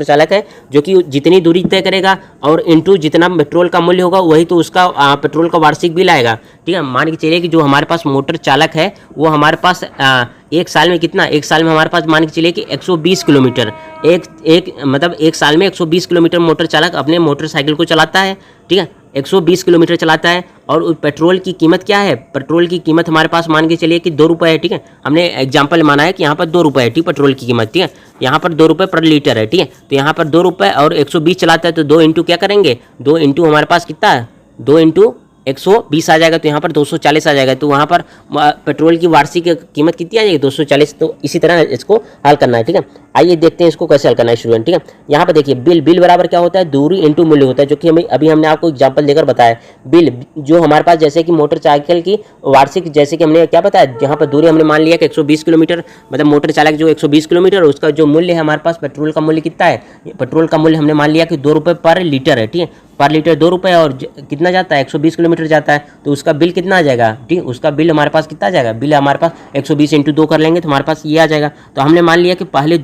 चालक है जो कि जितनी दूरी तय करेगा और इनटू जितना पेट्रोल का मूल्य होगा वही तो उसका पेट्रोल का वार्षिक बिल आएगा, ठीक है। मान के चलिए कि जो हमारे पास मोटर चालक है वो हमारे पास एक साल में कितना, एक साल में हमारे पास मान के चलिए कि 120 किलोमीटर, मतलब एक साल में 120 किलोमीटर मोटर चालक अपने मोटरसाइकिल को चलाता है, ठीक है। 120 किलोमीटर चलाता है और पेट्रोल की कीमत क्या है, पेट्रोल की कीमत हमारे पास मान के चलिए कि 2 रुपये है, ठीक है। हमने एग्जांपल माना है कि यहाँ पर 2 रुपये है, ठीक, पेट्रोल की कीमत, ठीक है। यहाँ पर 2 रुपये पर लीटर है, ठीक है। तो यहाँ पर 2 रुपये और 120 चलाता है तो 2 इंटू क्या करेंगे, 2 इंटू हमारे पास कितना है, 2 इंटू 120 आ जाएगा, तो यहाँ पर 240 आ जाएगा। तो वहाँ पर पेट्रोल की वार्षिक कीमत कितनी आ जाएगी, 240। तो इसी तरह इसको हल करना है, ठीक है। आइए देखते हैं इसको कैसे हल करना है स्टूडेंट, ठीक है। यहाँ पर देखिए बिल बराबर क्या होता है, दूरी इंटू मूल्य होता है, जो कि हमने आपको एग्जाम्पल देकर बताया। बिल जो हमारे पास जैसे कि मोटरसाइकिल की वार्षिक, जैसे कि हमने क्या बताया, यहाँ पर दूरी हमने मान लिया कि 120 किलोमीटर, मतलब मोटर चालक जो 120 किलोमीटर, उसका जो मूल्य है हमारे पास पेट्रोल का मूल्य कितना है, पेट्रोल का मूल्य हमने मान लिया कि 2 रुपये पर लीटर है, ठीक है। पर लीटर 2 रुपये और कितना जाता है, 120 किलोमीटर जाता है, तो उसका बिल कितना आ जाएगा, ठीक, उसका बिल हमारे पास कितना आ जाएगा, बिल हमारे पास 120 इंटू 2 कर लेंगे तो हमारे पास ये आ जाएगा। तो हमने मान लिया कि पहले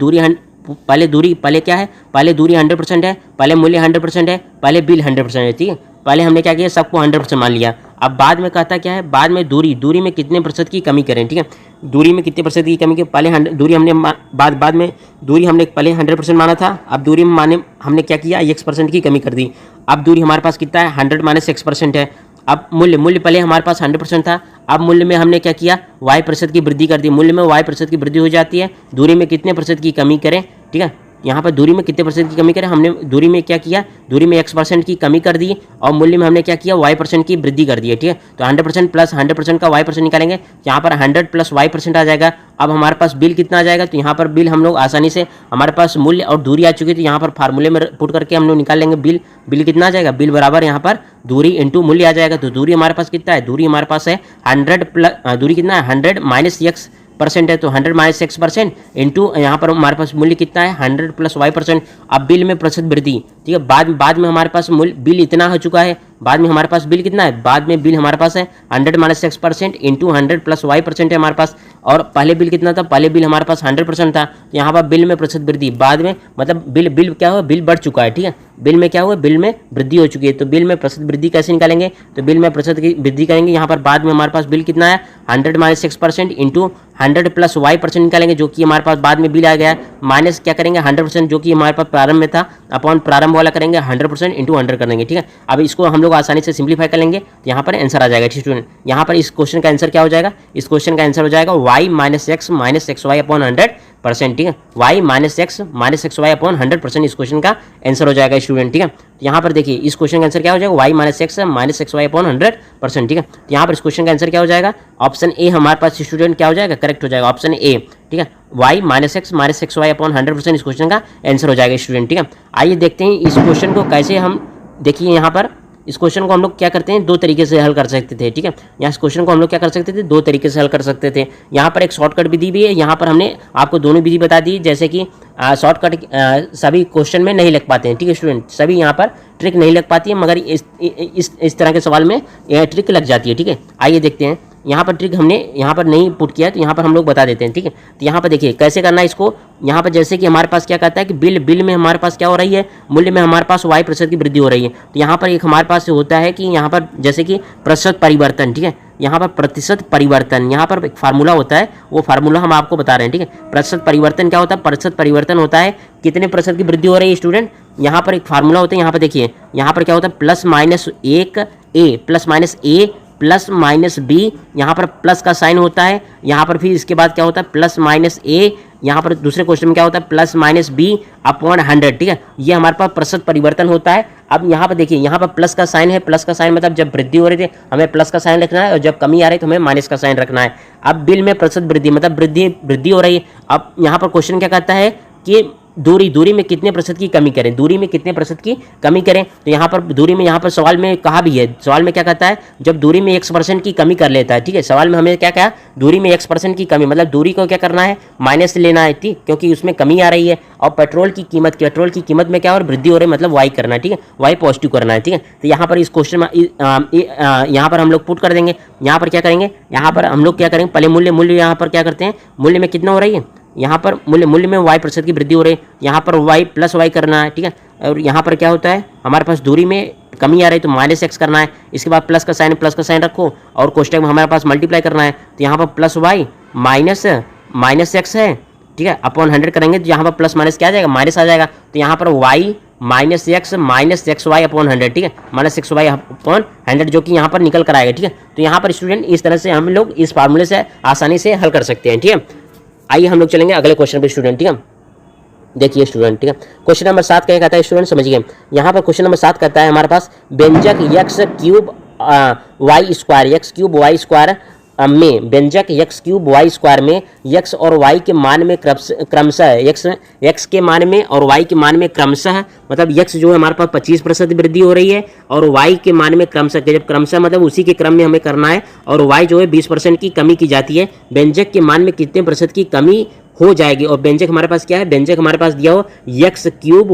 क्या है, पहले दूरी 100% है, पहले मूल्य 100% है, पहले बिल 100% है, ठीक है। पहले हमने क्या किया, सबको 100% मान लिया। अब बाद में कहता क्या है, बाद में दूरी में कितने प्रतिशत की कमी करें, ठीक है। दूरी में कितने प्रतिशत की कमी की, पहले दूरी हमने बाद में दूरी हमने पहले 100% माना था, अब दूरी में हमने क्या किया, x% की कमी कर दी। अब दूरी हमारे पास कितना है, 100 - x% है। अब मूल्य पहले हमारे पास 100% था, अब मूल्य में हमने क्या किया, y% की वृद्धि कर दी, मूल्य में y% की वृद्धि हो जाती है। दूरी में कितने प्रतिशत की कमी करें, ठीक है। यहाँ पर दूरी में कितने % की कमी करें, हमने दूरी में क्या किया, दूरी में x% की कमी कर दी और मूल्य में हमने क्या किया, y% की वृद्धि कर दी है, ठीक है। तो 100% प्लस 100% का y% निकालेंगे, यहाँ पर 100 प्लस y% आ जाएगा। अब हमारे पास बिल कितना आ जाएगा, तो यहाँ पर बिल हम लोग आसानी से, हमारे पास मूल्य और दूरी आ चुकी है तो यहाँ पर फार्मूले में पुट करके हम लोग निकाल लेंगे बिल कितना आ जाएगा, बिल बराबर यहाँ पर दूरी इंटू मूल्य आ जाएगा। तो दूरी हमारे पास कितना है, दूरी हमारे पास है 100 प्लस, दूरी कितना है 100 माइनस x% है, तो 100 माइनस x% इंटू यहाँ पर हमारे पास मूल्य कितना है 100 प्लस y%। अब बिल में प्रतिशत वृद्धि, ठीक है। बाद में हमारे पास बिल इतना हो चुका है, बाद में हमारे पास बिल कितना है, बाद में बिल हमारे पास है 100 minus x% into 100 plus y% है हमारे पास। और पहले बिल कितना था, पहले बिल हमारे पास 100% था, तो यहाँ पर बिल में प्रतिशत वृद्धि, बाद में मतलब बिल क्या हुआ, बिल बढ़ चुका है, ठीक है। बिल में क्या हुआ, बिल में वृद्धि हो चुकी है। तो बिल में प्रतिशत वृद्धि कैसे निकालेंगे, तो बिल में प्रतिशत की वृद्धि करेंगे, यहाँ पर बाद में हमारे पास बिल कितना है 100 minus x% into 100 plus y% निकालेंगे, जो कि हमारे पास बाद में बिल आ गया, माइनस क्या करेंगे 100% जो कि हमारे पास प्रारंभ में था, अपॉन प्रारंभ वाला करेंगे 100% इंटू 100 कर देंगे, ठीक है। अब इसको हम लोग आसानी से सिंप्लीफाई कर लेंगे, तो यहाँ पर आंसर आ जाएगा, ठीक स्टूडेंट। यहाँ पर इस क्वेश्चन का आंसर क्या हो जाएगा, इस क्वेश्चन का आंसर हो जाएगा y minus X minus X Y upon 100%, ठीक है। y minus X Y upon 100% इस क्वेश्चन का आंसर हो जाएगा स्टूडेंट, ठीक है। यहाँ पर देखिए इस क्वेश्चन का आंसर क्या हो जाएगा, y minus X Y upon 100%, ठीक है। तो यहाँ पर इस क्वेश्चन का आंसर क्या हो जाएगा, ऑप्शन ए हमारे पास स्टूडेंट क्या हो जाएगा, करेक्ट हो जाएगा, ऑप्शन ए, ठीक है। y minus X Y upon 100% इस क्वेश्चन का आंसर हो जाएगा स्टूडेंट, ठीक है। आइए देखते हैं इस क्वेश्चन को कैसे हम, देखिए यहाँ पर इस क्वेश्चन को हम लोग क्या करते हैं, 2 तरीके से हल कर सकते थे, ठीक है। यहाँ इस क्वेश्चन को हम लोग क्या कर सकते थे, 2 तरीके से हल कर सकते थे। यहाँ पर एक शॉर्टकट विधि भी है, यहाँ पर हमने आपको दोनों विधि बता दी, जैसे कि शॉर्टकट सभी क्वेश्चन में नहीं लग पाते हैं, ठीक है स्टूडेंट, सभी यहाँ पर ट्रिक नहीं लग पाती है, मगर इस तरह के सवाल में यह ट्रिक लग जाती है, ठीक है। आइए देखते हैं, यहाँ पर ट्रिक हमने यहाँ पर नहीं पुट किया तो यहाँ पर हम लोग बता देते हैं, ठीक है। तो यहाँ पर देखिए कैसे करना है इसको, यहाँ पर जैसे कि हमारे पास क्या कहता है कि बिल में हमारे पास क्या हो रही है, मूल्य में हमारे पास y% की वृद्धि हो रही है। तो यहाँ पर एक हमारे पास होता है कि यहाँ पर जैसे कि प्रतिशत परिवर्तन, ठीक है, यहाँ पर प्रतिशत परिवर्तन, यहाँ पर एक फार्मूला होता है, वो फार्मूला हम आपको बता रहे हैं, ठीक है। प्रतिशत परिवर्तन क्या होता है, प्रतिशत परिवर्तन होता है कितने प्रतिशत की वृद्धि हो रही है स्टूडेंट, यहाँ पर एक फार्मूला होता है, यहाँ पर देखिए यहाँ पर क्या होता है प्लस माइनस ए प्लस माइनस बी, यहाँ पर प्लस का साइन होता है, यहाँ पर फिर इसके बाद क्या होता है प्लस माइनस ए, यहाँ पर दूसरे क्वेश्चन में क्या होता है प्लस माइनस बी अपॉन 100, ठीक है। ये हमारे पास प्रतिशत परिवर्तन होता है। अब यहाँ पर देखिए यहाँ पर प्लस का साइन है, प्लस का साइन मतलब जब वृद्धि हो रही थी हमें प्लस का साइन रखना है और जब कमी आ रही है तो हमें माइनस का साइन रखना है। अब बिल में प्रतिशत वृद्धि मतलब वृद्धि हो रही है। अब यहाँ पर क्वेश्चन क्या कहता है कि दूरी में कितने प्रतिशत की कमी करें, दूरी में कितने प्रतिशत की कमी करें। तो यहाँ पर दूरी में, यहाँ पर सवाल में कहा भी है, सवाल में क्या कहता है, जब दूरी में x% की कमी कर लेता है, ठीक है। सवाल में हमें क्या कहा, दूरी में x% की कमी, मतलब दूरी को क्या करना है, माइनस लेना है, ठीक, क्योंकि उसमें कमी आ रही है। और पेट्रोल की कीमत में क्या और वृद्धि हो रही है, मतलब y करना है, ठीक है, y पॉजिटिव करना है, ठीक है। तो यहाँ पर इस क्वेश्चन में यहाँ पर हम लोग पुट कर देंगे। यहाँ पर क्या करेंगे, यहाँ पर हम लोग क्या करेंगे, पहले मूल्य यहाँ पर क्या करते हैं, मूल्य में कितना हो रही है, यहाँ पर मूल्य में y% की वृद्धि हो रही है, यहाँ पर y प्लस y करना है, ठीक है। और यहाँ पर क्या होता है, हमारे पास दूरी में कमी आ रही है तो -x करना है, इसके बाद प्लस का साइन रखो और कोष्टक में हमारे पास मल्टीप्लाई करना है। तो यहाँ पर प्लस y माइनस x है, ठीक है, अपॉन 100 करेंगे तो यहाँ पर प्लस माइनस क्या आ जाएगा, माइनस आ जाएगा। तो यहाँ पर y minus X Y upon 100, ठीक है, -xy अपॉन 100 जो कि यहाँ पर निकल कर आएगा, ठीक है। तो यहाँ पर स्टूडेंट इस तरह से हम लोग इस फार्मूले से आसानी से हल कर सकते हैं, ठीक है। आइए हम लोग चलेंगे अगले क्वेश्चन पे स्टूडेंट, ठीक है। देखिए स्टूडेंट, ठीक है, क्वेश्चन नंबर 7 क्या कहता है स्टूडेंट, समझिए। यहाँ पर क्वेश्चन नंबर 7 कहता है हमारे पास व्यंजक x³ y² में व्यंजक x³ y² में x और y के मान में क्रमशः x के मान में और y के मान में क्रमशः, मतलब x जो है हमारे पास 25% वृद्धि हो रही है और y के मान में क्रमशः, जब क्रमशः मतलब उसी के क्रम में हमें करना है, और y जो है 20% की कमी की जाती है। व्यंजक के मान में कितने प्रतिशत की कमी हो जाएगी, और व्यंजक हमारे पास क्या है, व्यंजक हमारे पास दिया हो x³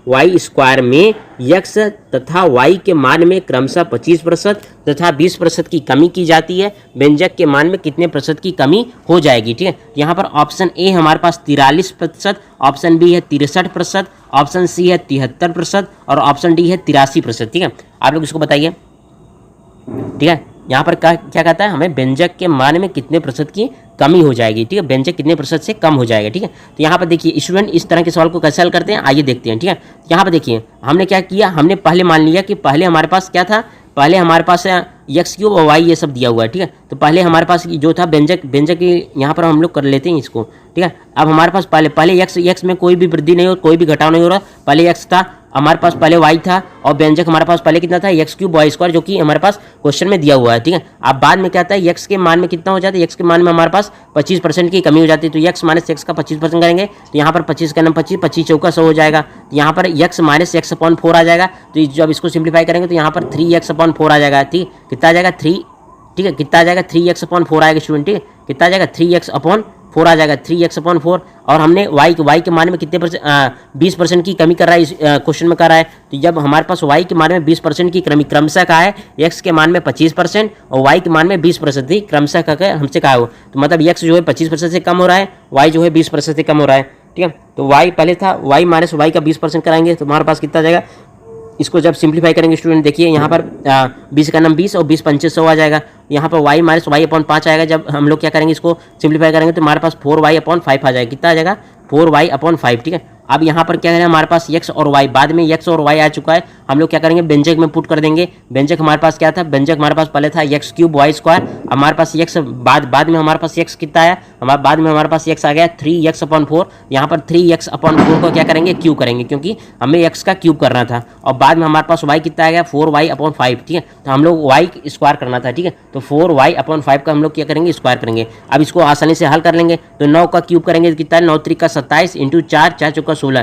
y² में x तथा y के मान में क्रमशः 25% तथा 20% की कमी की जाती है। व्यंजक के मान में कितने प्रतिशत की कमी हो जाएगी, ठीक है। यहाँ पर ऑप्शन ए हमारे पास 43%, ऑप्शन बी है 63%, ऑप्शन सी है 73% और ऑप्शन डी है 83%, ठीक है। आप लोग इसको बताइए, ठीक है। यहाँ पर क्या कहता है, हमें व्यंजक के मान में कितने प्रतिशत की कमी हो जाएगी, ठीक है, व्यंजक कितने प्रतिशत से कम हो जाएगा, ठीक है। तो यहाँ पर देखिए स्टूडेंट इस तरह के सवाल को कैसे हल करते हैं, आइए देखते हैं, ठीक है। यहाँ पर देखिए हमने क्या किया, हमने पहले मान लिया कि पहले हमारे पास क्या था, पहले हमारे पास x³ और y ये सब दिया हुआ है, ठीक है। तो पहले हमारे पास जो था व्यंजक यहाँ पर हम लोग कर लेते हैं इसको, ठीक है। अब हमारे पास पहले x में कोई भी वृद्धि नहीं हो, कोई भी घटाव नहीं हो रहा, पहले x था हमारे पास, पहले y था, और व्यंजक हमारे पास पहले कितना था, x³ y² जो कि हमारे पास क्वेश्चन में दिया हुआ है, ठीक है। अब बाद में क्या आता है, x के मान में कितना हो जाता है, x के मान में हमारे पास 25% की कमी हो जाती है। तो x माइनस x का 25% करेंगे तो यहाँ पर 25 का नाम 25 चौका 100 हो जाएगा। तो यहाँ पर x माइनस x अपॉन 4 आ जाएगा। तो जब इसको सिंप्लीफाई करेंगे तो यहाँ पर 3x अपॉन 4 आ जाएगा, ठीक, कितना आ जाएगा 3, ठीक है, कितना आ जाएगा 3x अपॉन 4 आएगा स्टूडेंट, ठीक है, कितना आ जाएगा 3x अपॉन 4 आ जाएगा, 3x अपॉन 4। और हमने y के मान में कितने 20% की कमी कर रहा है, इस क्वेश्चन में कर रहा है। तो जब हमारे पास y के मान में 20% की कमी क्रमशः कहा है, x के मान में 25% और y के मान में 20% थी, क्रमशः का हमसे कहा हो, तो मतलब x जो है 25% से कम हो रहा है, y जो है 20% से कम हो रहा है, ठीक है। तो y पहले था, y माइनस y का 20% कराएंगे तो हमारे पास कितना आ जाएगा, इसको जब सिंप्लीफाई करेंगे स्टूडेंट देखिए यहाँ पर 20 का नाम 20 और 20 25 100 आ जाएगा। यहाँ पर y माइनस y अपॉन 5 आएगा। जब हम लोग क्या करेंगे, इसको सिंप्लीफाई करेंगे तो हमारे पास 4y अपॉन 5 आ जाएगा, कितना आ जाएगा 4y अपॉन 5, ठीक है। अब यहाँ पर क्या है, हमारे पास x और y, बाद में x और y आ चुका है, हम लोग क्या करेंगे व्यंजक में पुट कर देंगे। व्यंजक हमारे पास क्या था, व्यंजक हमारे पास पहले था x³ y², हमारे पास x बाद में हमारे पास x कितना आया, बाद में हमारे पास x आ गया 3x अपॉन 4। यहाँ पर 3x अपॉन 4 को क्या करेंगे, क्यूब करेंगे, क्योंकि हमें x का क्यूब करना था। और बाद में हमारे पास y कितना आ गया 4y अपॉन 5, ठीक है। तो हम लोग y स्क्वायर करना था, ठीक है, तो 4y अपॉन 5 का हम लोग क्या करेंगे, स्क्वायर करेंगे। अब इसको आसानी से हल कर लेंगे, तो 9 का क्यूब करेंगे कितना है, 9 3 का 27 इंटू 4 4 चौका 16,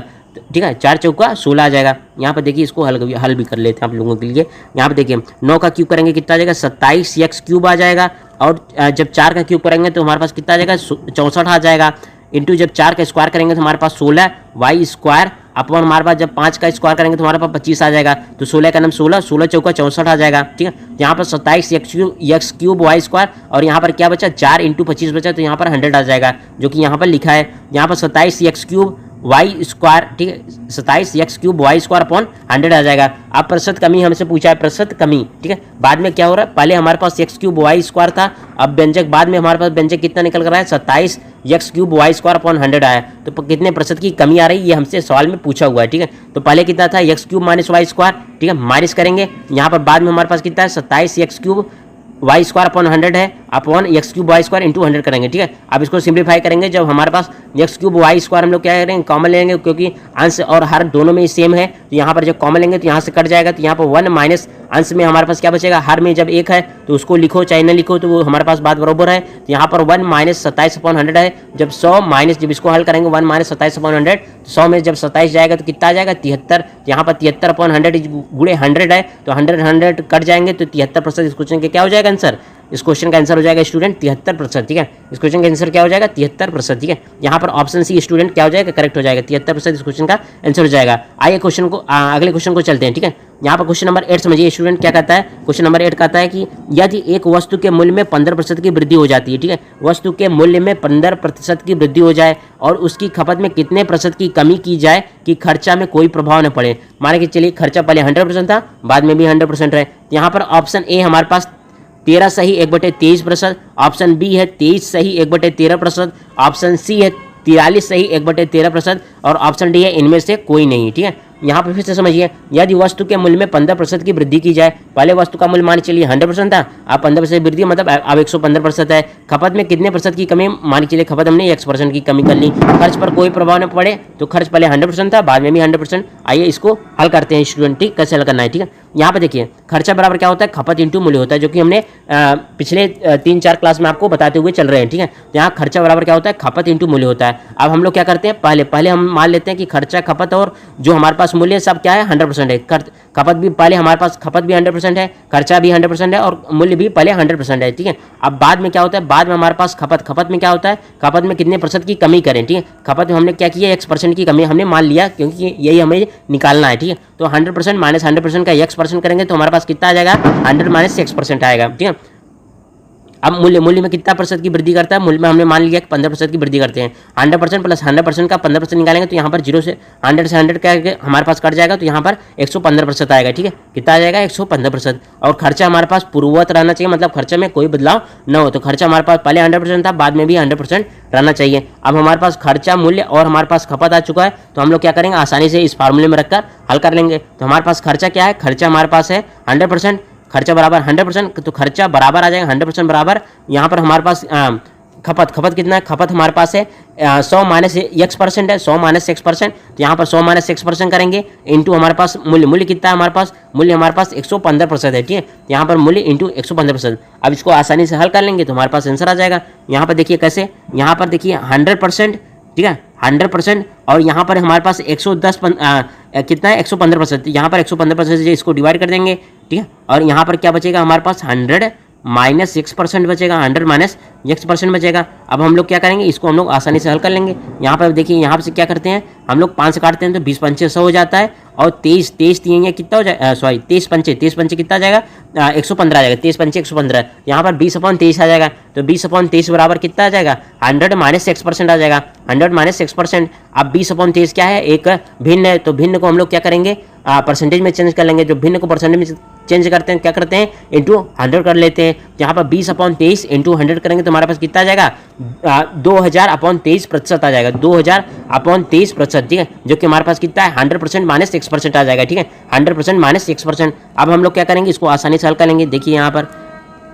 ठीक है, 4 चौका 16 आ जाएगा। यहाँ पर देखिए इसको हल भी कर लेते हैं आप लोगों के लिए। यहाँ पर देखिए 9 का क्यूब करेंगे कितना आ जाएगा, 27x³ आ जाएगा। और जब 4 का क्यूब करेंगे तो हमारे पास कितना आ जाएगा, 64 आ जाएगा। इंटू जब 4 का स्क्वायर करेंगे तो हमारे पास 16y² अपॉन हमारे पास जब 5 का स्क्वायर करेंगे तो हमारे पास 25 आ जाएगा। तो 16 का नाम 16 चौका 64 आ जाएगा, ठीक है। यहाँ पर 27x³ y² और यहाँ पर क्या बचा, 4 इंटू 25 बचा, तो यहाँ पर 100 आ जाएगा, जो कि यहाँ पर लिखा है। यहाँ पर 27x³ y², ठीक है, 27x³ y² अपॉन 100 आ जाएगा। अब प्रतिशत कमी हमसे पूछा है, प्रतिशत कमी, ठीक है। बाद में क्या हो रहा है, पहले हमारे पास x³ y² था, अब व्यंजक बाद में हमारे पास व्यंजक कितना निकल कर रहा है, 27x³ y² अपॉन 100 आया। तो कितने प्रतिशत की कमी आ रही है, ये हमसे सवाल में पूछा हुआ है, ठीक है। तो पहले कितना था, x³ माइनस y², ठीक है, माइनस करेंगे। यहाँ पर बाद में हमारे पास कितना है, 27x³ y² अपॉन 100 है, अपॉन x³ y² इंटू 100 करेंगे, ठीक है। अब इसको सिंप्लीफाई करेंगे, जब हमारे पास x³ y² हम लोग क्या करेंगे, कॉमन लेंगे, क्योंकि अंश और हर दोनों में सेम है, तो यहाँ पर जब कॉमन लेंगे तो यहाँ से कट जाएगा, तो यहाँ पर 1 माइनस अंश में हमारे पास क्या बचेगा, हर में जब 1 है तो उसको लिखो चाहे न लिखो, तो वो हमारे पास बात बरोबर है। तो यहाँ पर 1 माइनस 27/100 है, जब 100 माइनस जब इसको हल करेंगे 1 माइनस 27/100, तो 100 में जब 27 जाएगा तो कितना आ जाएगा 73। यहाँ पर 73/100 गुणे 100 है, तो 100 कट जाएंगे तो 73% इस क्वेश्चन के क्या हो जाएगा आंसर, इस क्वेश्चन का आंसर हो जाएगा स्टूडेंट 73%। ठीक है, इस क्वेश्चन का आंसर क्या हो जाएगा 73%। ठीक है, यहाँ पर ऑप्शन सी स्टूडेंट क्या हो जाएगा, करेक्ट हो जाएगा, 73% इस क्वेश्चन का आंसर हो जाएगा। आइए क्वेश्चन को अगले क्वेश्चन को चलते हैं। ठीक है, यहाँ पर क्वेश्चन नंबर 8 समझिए स्टूडेंट क्या कहता है। क्वेश्चन नंबर 8 कहता है कि यदि एक वस्तु के मूल्य में 15% की वृद्धि हो जाती है, ठीक है, वस्तु के मूल्य में 15% की वृद्धि हो जाए और उसकी खपत में कितने प्रतिशत की कमी की जाए कि खर्चा में कोई प्रभाव न पड़े। मान के चलिए खर्चा पहले 100% था, बाद में भी 100% है। यहाँ पर ऑप्शन ए हमारे पास 13 सही 1/23%, ऑप्शन बी है 23 सही 1/13%, ऑप्शन सी है 43 सही 1/13% और ऑप्शन डी है इनमें से कोई नहीं। ठीक है, यहाँ पर फिर से समझिए, यदि वस्तु के मूल्य में 15% की वृद्धि की जाए, पहले वस्तु का मूल्य मान चलिए 100% था, अब 15% वृद्धि मतलब अब 115% है। खपत में कितने प्रतिशत की कमी, मान चलिए खपत हमने 1% की कमी कर ली, खर्च पर कोई प्रभाव न पड़े, तो खर्च पहले 100% था, बाद में भी 100%। आइए इसको हल करते हैं स्टूडेंट। ठीक, कैसे हल करना है। ठीक है, यहाँ पे देखिए खर्चा बराबर क्या होता है, खपत इंटू मूल्य होता है, जो कि हमने पिछले 3-4 क्लास में आपको बताते हुए चल रहे हैं। ठीक है, यहाँ खर्चा बराबर क्या होता है, खपत इंटू मूल्य होता है। अब हम लोग क्या करते हैं, पहले हम मान लेते हैं कि खर्चा, खपत और जो हमारे पास मूल्य सब क्या है 100% है। खपत भी पहले हमारे पास खपत भी 100% है, खर्चा भी 100% है और मूल्य भी पहले 100% है। ठीक है, अब बाद में क्या होता है, बाद में हमारे पास खपत में क्या होता है, खपत में कितने प्रतिशत की कमी करें। ठीक है, खपत में हमने क्या किया, 1% की कमी हमने मान लिया, क्योंकि यही हमें निकालना है। ठीक है, तो 100% माइनस 100% का 1% करेंगे तो हमारे पास कितना आ जाएगा, 100 माइनस 6% आएगा। ठीक है, अब मूल्य में कितना प्रतिशत की वृद्धि करता है, मूल्य में हमने मान लिया कि 15% की वृद्धि करते हैं। 100% प्लस 100% का 15% निकालेंगे तो यहाँ पर 0 से 100 करके हमारे पास कट जाएगा, तो यहाँ पर 115% आएगा। ठीक है, कितना आ जाएगा 115%। और खर्चा हमारे पास पूर्ववत रहना चाहिए, मतलब खर्चे में कोई बदलाव न हो, तो खर्चा हमारे पास पहले 100% था, बाद में भी 100% रहना चाहिए। अब हमारे पास खर्चा, मूल्य और हमारे पास खपत आ चुका है, तो हम लोग क्या करेंगे, आसानी से इस फार्मूले में रखकर हल कर लेंगे। तो हमारे पास खर्चा क्या है, खर्चा हमारे पास है 100%, खर्चा बराबर 100%, तो खर्चा बराबर आ जाएगा 100% बराबर। यहाँ पर हमारे पास खपत कितना है, खपत हमारे पास है 100 माइनस 1% है, 100 माइनस 1%, तो यहाँ पर 100 माइनस 1% करेंगे इंटू हमारे पास मूल्य कितना है, हमारे पास मूल्य हमारे पास 115% है। ठीक है, यहाँ पर मूल्य इंटू 115%। अब इसको आसानी से हल कर लेंगे तो हमारे पास आंसर आ जाएगा। यहाँ पर देखिए कैसे, यहाँ पर देखिए 100%, ठीक है 100%, और यहाँ पर हमारे पास 110 कितना है 115%, यहाँ पर 115% से इसको डिवाइड कर देंगे। ठीक है, और यहाँ पर क्या बचेगा हमारे पास 100 माइनस 6% बचेगा, 100 माइनस 6% बचेगा। अब हम लोग क्या करेंगे, इसको हम लोग आसानी से हल कर लेंगे। यहाँ पर देखिए, यहाँ से क्या करते हैं हम लोग 5 से काटते हैं तो 20 पंचे 100 हो जाता है, और 23 दिएंगे कितना हो जाएगा, सॉरी 23 पंचे कितना आ जाएगा 115 आ जाएगा, 23 पंचे 115। यहाँ पर 20/23 आ जाएगा, तो 20/23 बराबर कितना आ जाएगा 100 माइनस 6% आ जाएगा, 100 माइनस 6%। अब 20/23 क्या है, एक भिन्न है, तो भिन्न को हम लोग क्या करेंगे परसेंटेज में चेंज कर लेंगे। जो भिन्न को परसेंटेज में चेंज करते हैं क्या करते हैं, इंटू 100 कर लेते हैं। यहाँ पर 20/23 इंटू 100 करेंगे तो हमारे पास कितना आ जाएगा 2000/23% आ जाएगा, 2000/23%। ठीक है, जो कि हमारे पास कितना है 100% माइनस 6% आ जाएगा। ठीक है, 100% माइनस 6%। अब हम लोग क्या करेंगे, इसको आसानी से हल कर लेंगे। देखिए यहाँ पर,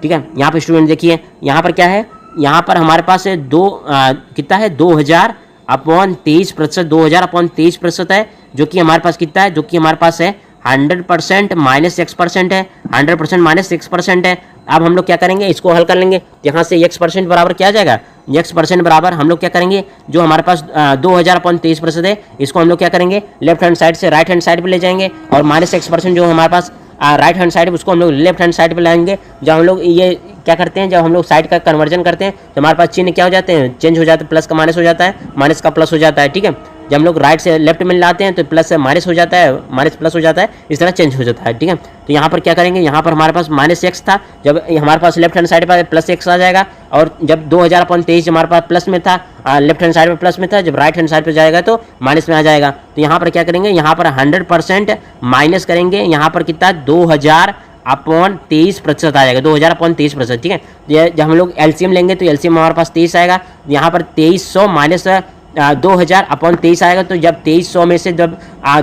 ठीक है, यहाँ पर स्टूडेंट देखिए यहाँ पर क्या है, यहाँ पर हमारे पास है कितना है 2000/23%, 2000/23% है, जो कि हमारे पास कितना है, जो कि हमारे पास है 100% माइनस 6% है, 100% माइनस 6% है। अब हम लोग क्या करेंगे, इसको हल कर लेंगे। यहाँ से 1% बराबर क्या आ जाएगा, 1% बराबर हम लोग क्या करेंगे, जो हमारे पास 2000/23% है, इसको हम लोग क्या करेंगे लेफ्ट हैंड साइड से राइट हैंड साइड पे ले जाएंगे, और माइनस 6% जो हमारे पास राइट हैंड साइड उसको हम लोग लेफ्ट हैंड साइड पे लाएंगे। जब हम लोग ये क्या करते हैं, जब हम लोग साइड का कन्वर्जन करते हैं तो हमारे पास चिन्ह क्या हो जाते हैं, चेंज हो जाते हैं, प्लस का माइनस हो जाता है, माइनस का प्लस हो जाता है। ठीक है, जब हम लोग राइट से लेफ्ट में लाते हैं तो प्लस से माइनस हो जाता है, माइनस प्लस हो जाता है, इस तरह चेंज हो जाता है। ठीक है, तो यहाँ पर क्या करेंगे, यहाँ पर हमारे पास माइनस x था, जब हमारे पास लेफ्ट हैंड साइड पर प्लस x आ जाएगा, और जब 2000/23 हमारे पास प्लस में था, लेफ्ट हैंड साइड में प्लस में था, जब राइट हैंड साइड पर जाएगा तो माइनस में आ जाएगा। तो यहाँ पर क्या करेंगे, यहाँ पर 100% माइनस करेंगे, यहाँ पर कितना 2000/23% आ जाएगा, 2000/23%। ठीक है, जब हम लोग एलसीएम लेंगे तो एलसीएम हमारे पास 23 आएगा, यहाँ पर 2300 माइनस 2000/23 आएगा, तो जब 2300 में से जब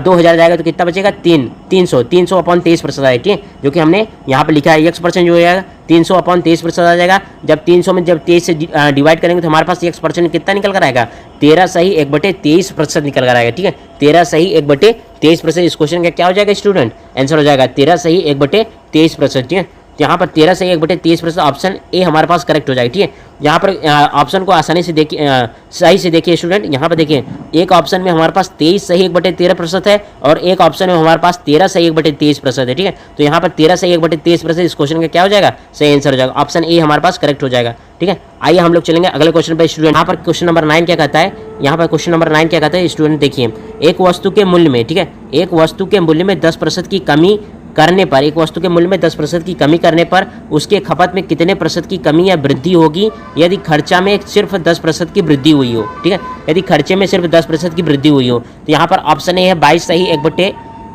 2000 जाएगा तो कितना बचेगा, 300/23% आएगा, ठीक है, जो कि हमने यहाँ पर लिखा है x% जो हो जाएगा 300/23% आ जाएगा। जब 300 में जब 23 से डिवाइड करेंगे तो हमारे पास x% कितना निकल कर आएगा, 13 सही 1/23% निकल कर आएगा, ठीक है, 13 सही 1/23%। इस क्वेश्चन का क्या हो जाएगा स्टूडेंट, आंसर हो जाएगा 13 सही 1/23%, ठीक है। तो यहाँ पर 13 सही 1/23%, ऑप्शन ए हमारे पास करेक्ट हो जाएगा, ठीक है। यहाँ पर ऑप्शन को आसानी से देखिए, सही से देखिए स्टूडेंट, यहाँ पर देखिए एक ऑप्शन में हमारे पास 23 सही 1/13% है और एक ऑप्शन में हमारे पास 13 सही 1/23% है, ठीक है। तो यहाँ पर 13 सही 1/23%, इस क्वेश्चन का क्या हो जाएगा, सही आंसर हो जाएगा, ऑप्शन ए हमारे पास करेक्ट हो जाएगा, ठीक है। आइए हम लोग चलेंगे अगले क्वेश्चन पर स्टूडेंट। यहाँ पर क्वेश्चन नंबर 9 क्या कहता है, यहाँ पर क्वेश्चन नंबर 9 क्या कहता है स्टूडेंट, देखिए एक वस्तु के मूल्य में, ठीक है, एक वस्तु के मूल्य में 10% की कमी करने पर, एक वस्तु के मूल्य में 10% की कमी करने पर उसके खपत में कितने प्रतिशत की कमी या वृद्धि होगी यदि खर्चा में सिर्फ 10% की वृद्धि हुई हो, ठीक है, यदि खर्चे में सिर्फ 10% की वृद्धि हुई हो। तो यहाँ पर ऑप्शन ए है 22 सही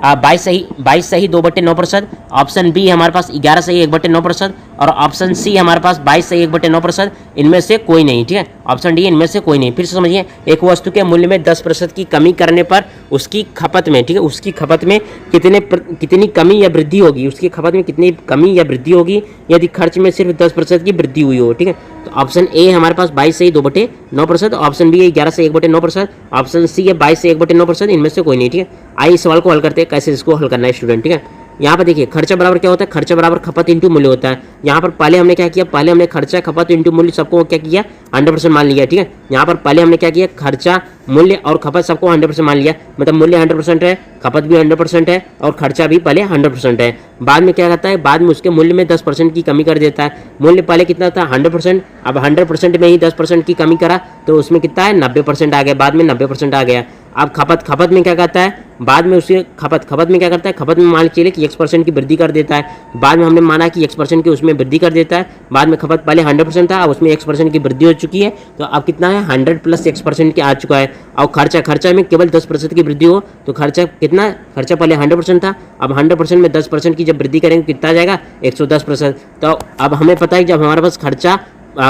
22 सही 2/9%, ऑप्शन बी हमारे पास 11 सही 1/9% और ऑप्शन सी हमारे पास 22 सही 1/9%, इनमें से कोई नहीं, ठीक है, ऑप्शन डी इनमें से कोई नहीं। फिर से समझिए, एक वस्तु के मूल्य में 10% की कमी करने पर उसकी खपत में, ठीक है, उसकी खपत में कितनी कमी या वृद्धि होगी, उसकी खपत में कितनी कमी या वृद्धि होगी यदि खर्च में सिर्फ 10% की वृद्धि हुई हो, ठीक है। तो ऑप्शन ए हमारे पास 22 सही 2/9%, ऑप्शन बी है 11 से 1/9%, ऑप्शन सी है 22 से 1/9%, इनमें से कोई नहीं, ठीक है। आइए इस सवाल को हल करते हैं, कैसे इसको हल करना है स्टूडेंट, ठीक है। यहाँ पर देखिए खर्चा बराबर क्या होता है, खर्चा बराबर खपत इंटू मूल्य होता है। यहाँ पर पहले हमने क्या किया, पहले हमने खर्चा खपत इंटू मूल्य सबको क्या किया 100% मान लिया, ठीक है। यहाँ पर पहले हमने क्या किया, खर्चा मूल्य और खपत सबको 100% मान लिया, मतलब मूल्य 100% है, खपत भी 100% है और खर्चा भी पहले 100% है। बाद में क्या करता है, बाद में उसके मूल्य में 10% की कमी कर देता है। मूल्य पहले कितना था 100%, अब 100% में ही 10% की कमी करा तो उसमें कितना है 90% आ गया, बाद में 90% आ गया। अब खपत में क्या करता है, बाद में उसके खपत में क्या करता है, खपत में मान चलिए कि x% की वृद्धि कर देता है। बाद में हमने माना कि x% की उसमें वृद्धि कर देता है। बाद में खपत पहले 100% था, अब उसमें x% की वृद्धि हो चुकी है, तो अब कितना है 100 + x% के आ चुका है। और खर्चा में केवल 10% की वृद्धि हो तो खर्चा कितना, खर्चा पहले 100% था, अब 100% में 10% की जब वृद्धि करेंगे कितना आ जाएगा 110%। तो अब हमें पता है जब हमारे पास खर्चा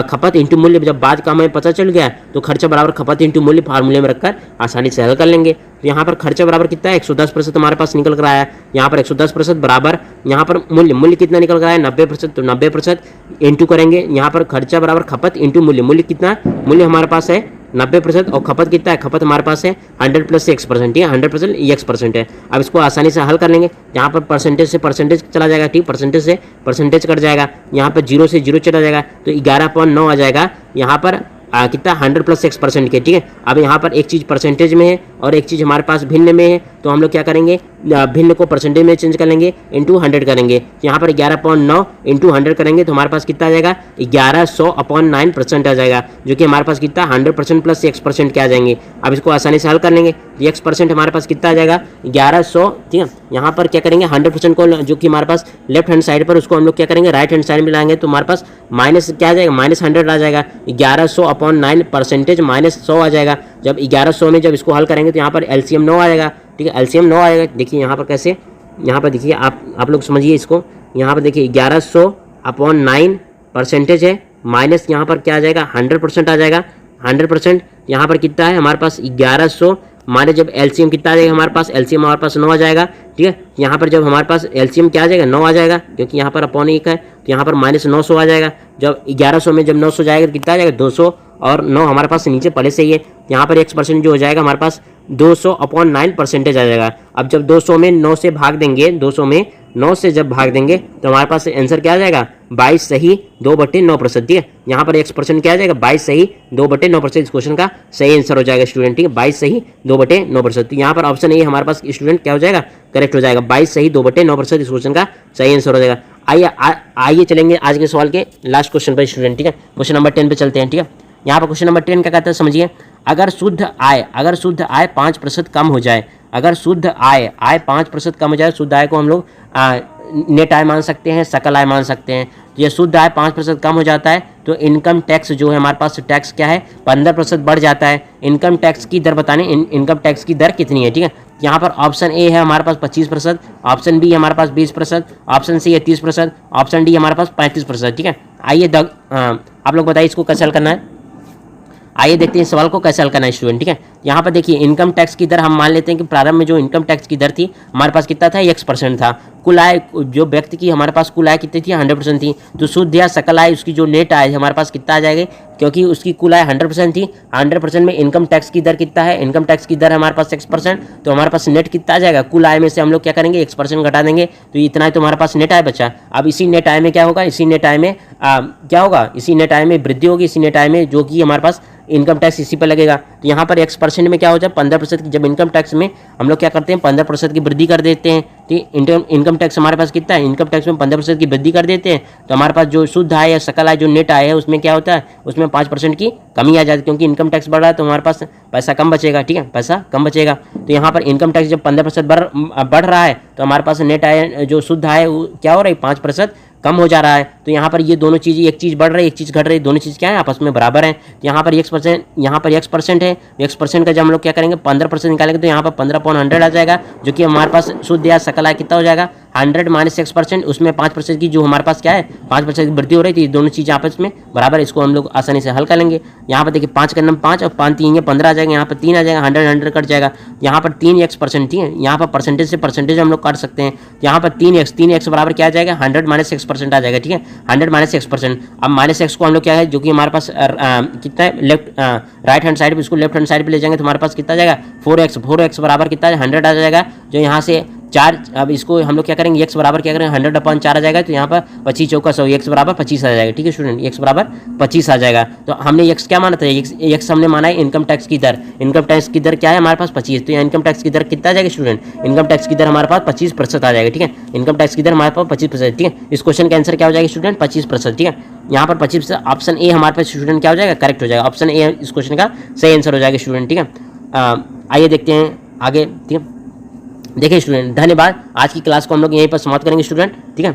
खपत इंटू मूल्य जब बाद का हमें पता चल गया तो खर्चा बराबर खपत इंटू मूल्य फार्मूले में रखकर आसानी से हल कर लेंगे। तो यहाँ पर खर्चा बराबर कितना है 110% हमारे पास निकल कर आया। यहाँ पर 110% बराबर यहाँ पर मूल्य कितना निकल कर आया 90%, तो 90% इंटू करेंगे। यहाँ पर खर्चा बराबर खपत इंटू मूल्य कितना, मूल्य हमारे पास है 90% और खपत कितना है, खपत हमारे पास है 100 + x%, ठीक है, 100% x% है। अब इसको आसानी से हल कर लेंगे। यहाँ पर परसेंटेज से परसेंटेज चला जाएगा, ठीक, परसेंटेज से परसेंटेज कट जाएगा। यहाँ पर 0 से 0 चला जाएगा तो 11/9 आ जाएगा। यहाँ पर कितना 100 + x% के, ठीक है। अब यहाँ पर एक चीज़ परसेंटेज में है और एक चीज़ हमारे पास भिन्न में है, तो हम लोग क्या करेंगे, भिन्न को परसेंटेज में चेंज कर लेंगे, इंटू 100 करेंगे। यहाँ पर 11/9 इंटू 100 करेंगे तो हमारे पास कितना आ जाएगा 1100/9% आ जाएगा, जो कि हमारे पास कितना 100% + x% के आ जाएंगे। अब इसको आसानी से हल कर लेंगे। x% हमारे पास कितना आ जाएगा 1100, ठीक है। यहाँ पर क्या करेंगे 100% को जो कि हमारे पास लेफ्ट हैंड साइड पर, उसको हम लोग क्या करेंगे राइट हैंड साइड में लाएंगे, तो हमारे पास माइनस क्या आ जाएगा -100 आ जाएगा। 1100/9% -100 आ जाएगा। जब 1100 में जब इसको हल करेंगे तो यहाँ पर LCM 9 आ जाएगा, ठीक है, LCM 9 आएगा। देखिए यहाँ पर कैसे, यहाँ पर देखिए आप लोग समझिए इसको। यहाँ पर देखिए 1100/9 परसेंटेज है, माइनस यहाँ पर क्या आ जाएगा 100% आ जाएगा। 100% यहाँ पर कितना है हमारे पास 1100 माने जब LCM कितना आ जाएगा हमारे पास, LCM हमारे पास 9 आ जाएगा, ठीक है। यहाँ पर जब हमारे पास LCM क्या आ जाएगा 9 आ जाएगा, क्योंकि यहाँ पर अपॉन 1 है, तो यहाँ पर -900 आ जाएगा। जब 1100 में जब 900 जाएगा तो कितना आ जाएगा 200 और 9 हमारे पास नीचे पहले से ही है। यहाँ पर x% जो हो जाएगा हमारे पास 200/9% आ जाएगा। अब जब 200 में 9 से भाग देंगे, 200 में 9 से जब भाग देंगे तो हमारे पास आंसर क्या आ जाएगा 22 सही 2/9%, ठीक है। यहाँ पर x% क्या आ जाएगा 22 सही 2/9%, इस क्वेश्चन का सही आंसर हो जाएगा स्टूडेंट, ठीक है, 22 सही 2/9%। तो यहाँ पर ऑप्शन ए हमारे पास स्टूडेंट क्या हो जाएगा करेक्ट हो जाएगा, 22 सही 2/9% इस क्वेश्चन का सही आंसर हो जाएगा। आइए चलेंगे आज के सवाल के लास्ट क्वेश्चन पर स्टूडेंट, ठीक है, क्वेश्चन नंबर 10 पे चलते हैं, ठीक है। यहाँ पर क्वेश्चन नंबर 10 क्या कहता है समझिए, अगर शुद्ध आय 5% कम हो जाए, अगर शुद्ध आय 5% कम हो जाए, शुद्ध आय को हम लोग नेट आय मान सकते हैं, सकल आय मान सकते हैं। तो ये शुद्ध आय 5% कम हो जाता है तो इनकम टैक्स जो है हमारे पास टैक्स क्या है 15% बढ़ जाता है। इनकम टैक्स की दर बताने, इनकम टैक्स की दर कितनी है, ठीक है। यहाँ पर ऑप्शन ए है हमारे पास 25%, ऑप्शन बी हमारे पास 20%, ऑप्शन सी है 30%, ऑप्शन डी हमारे पास 35%, ठीक है। आइए आप लोग बताइए इसको कैसे हल करना है। आइए देखते हैं इस सवाल को कैसे हल करना है स्टूडेंट। ठीक है, यहाँ पर देखिए इनकम टैक्स की दर हम मान लेते हैं कि प्रारंभ में जो इनकम टैक्स की दर थी हमारे पास कितना था, x% था। कुल आय जो व्यक्ति की हमारे पास कुल आय कितनी थी, 100% थी। तो शुद्ध या सकल आय उसकी जो नेट आय हमारे पास कितना आ जाएगा, क्योंकि उसकी कुल आय 100% थी। 100% में इनकम टैक्स की दर कितना है, इनकम टैक्स की दर हमारे पास 6%, तो हमारे पास नेट कितना आ जाएगा, कुल आय में से हम लोग क्या करेंगे 1% घटा देंगे, तो इतना ही तो हमारे पास नेट आय बचा। अब इसी नेट आय में क्या होगा, इसी नेट आय में क्या होगा, इसी नेट आय में वृद्धि होगी, इसी नेट आय में जो कि हमारे पास इनकम टैक्स इसी पर लगेगा। तो यहाँ पर x% में क्या हो जाए 15% की, जब इनकम टैक्स में हम लोग क्या करते हैं 15% की वृद्धि कर देते हैं। ठीक, इनकम टैक्स हमारे पास कितना है, इनकम टैक्स में 15% की वृद्धि कर देते हैं, तो हमारे पास जो शुद्ध आय है, सकल आय, जो नेट आय है, उसमें क्या होता है, उसमें 5% की कमी आ जाती है, क्योंकि इनकम टैक्स बढ़ रहा है तो हमारे पास पैसा कम बचेगा। ठीक है, पैसा कम बचेगा। तो यहाँ पर इनकम टैक्स जब 15% बढ़ रहा है तो हमारे पास नेट आय जो शुद्ध आय क्या हो रहा है, 5% कम हो जा रहा है। तो यहाँ पर ये दोनों चीज़, एक चीज़ बढ़ रही है एक चीज़ घट रही है, दोनों चीज़ क्या है आपस में बराबर है। तो यहाँ पर x%, यहाँ पर x% है, x% का जब हम लोग क्या करेंगे 15% निकालेंगे तो यहाँ पर 15/100 आ जाएगा, जो कि हमारे पास शुद्ध या सकल आय कितना हो जाएगा, 100 माइनस x%, उसमें 5% की जो हमारे पास क्या है 5% की वृद्धि हो रही थी, दोनों चीज़ आपस में बराबर, इसको हम लोग आसानी से हल कर लेंगे। यहाँ पर देखिए 5 का नंबर 5 और 5 3 15 आ जाएगा, यहाँ पर 3 आ जाएगा, 100 कट जाएगा, यहाँ पर 3x%। ठीक है, यहाँ पर परसेंटेज से परसेंटेज हम लोग काट सकते हैं, यहाँ पर 3x बराबर क्या आ जाएगा, 100 माइनस x% आ जाएगा। ठीक है, 100 माइनस x%। अब माइनस x को हम लोग क्या है, जो कि हमारे पास कितना है, लेफ्ट राइट हैंड साइड पे, इसको लेफ्ट हैंड साइड पे ले जाएंगे तो हमारे पास कितना आ जाएगा 4x बराबर कितना है 100 आ जाएगा, जो यहाँ से 4, अब इसको हम लोग क्या करेंगे x बराबर क्या करेंगे 100/4 आ जाएगा, तो यहाँ पर 25 चौका 100, x बराबर 25 आ जाएगा। ठीक है स्टूडेंट, x बराबर 25 आ जाएगा। तो हमने x क्या माना था, x हमने माना है इनकम टैक्स की दर। इनकम टैक्स की दर क्या है हमारे पास 25, तो यहाँ इनकम टैक्स की दर कितना आ जाएगा स्टूडेंट, इनकम टैक्स की दर हमारे पास 25% आ जाएगा। ठीक है, इनकम टैक्स की दर हमारे पास 25%। ठीक है, इस क्वेश्चन का आंसर क्या हो जाएगा स्टूडेंट, 25%। ठीक है, यहाँ पर 25%, ऑप्शन ए हमारे पास स्टूडेंट क्या हो जाएगा, करेक्ट हो जाएगा। ऑप्शन ए इस क्वेश्चन का सही आंसर हो जाएगा स्टूडेंट। ठीक है, आइए देखते हैं आगे। ठीक है, देखिए स्टूडेंट, धन्यवाद। आज की क्लास को हम लोग यहीं पर समाप्त करेंगे स्टूडेंट। ठीक है।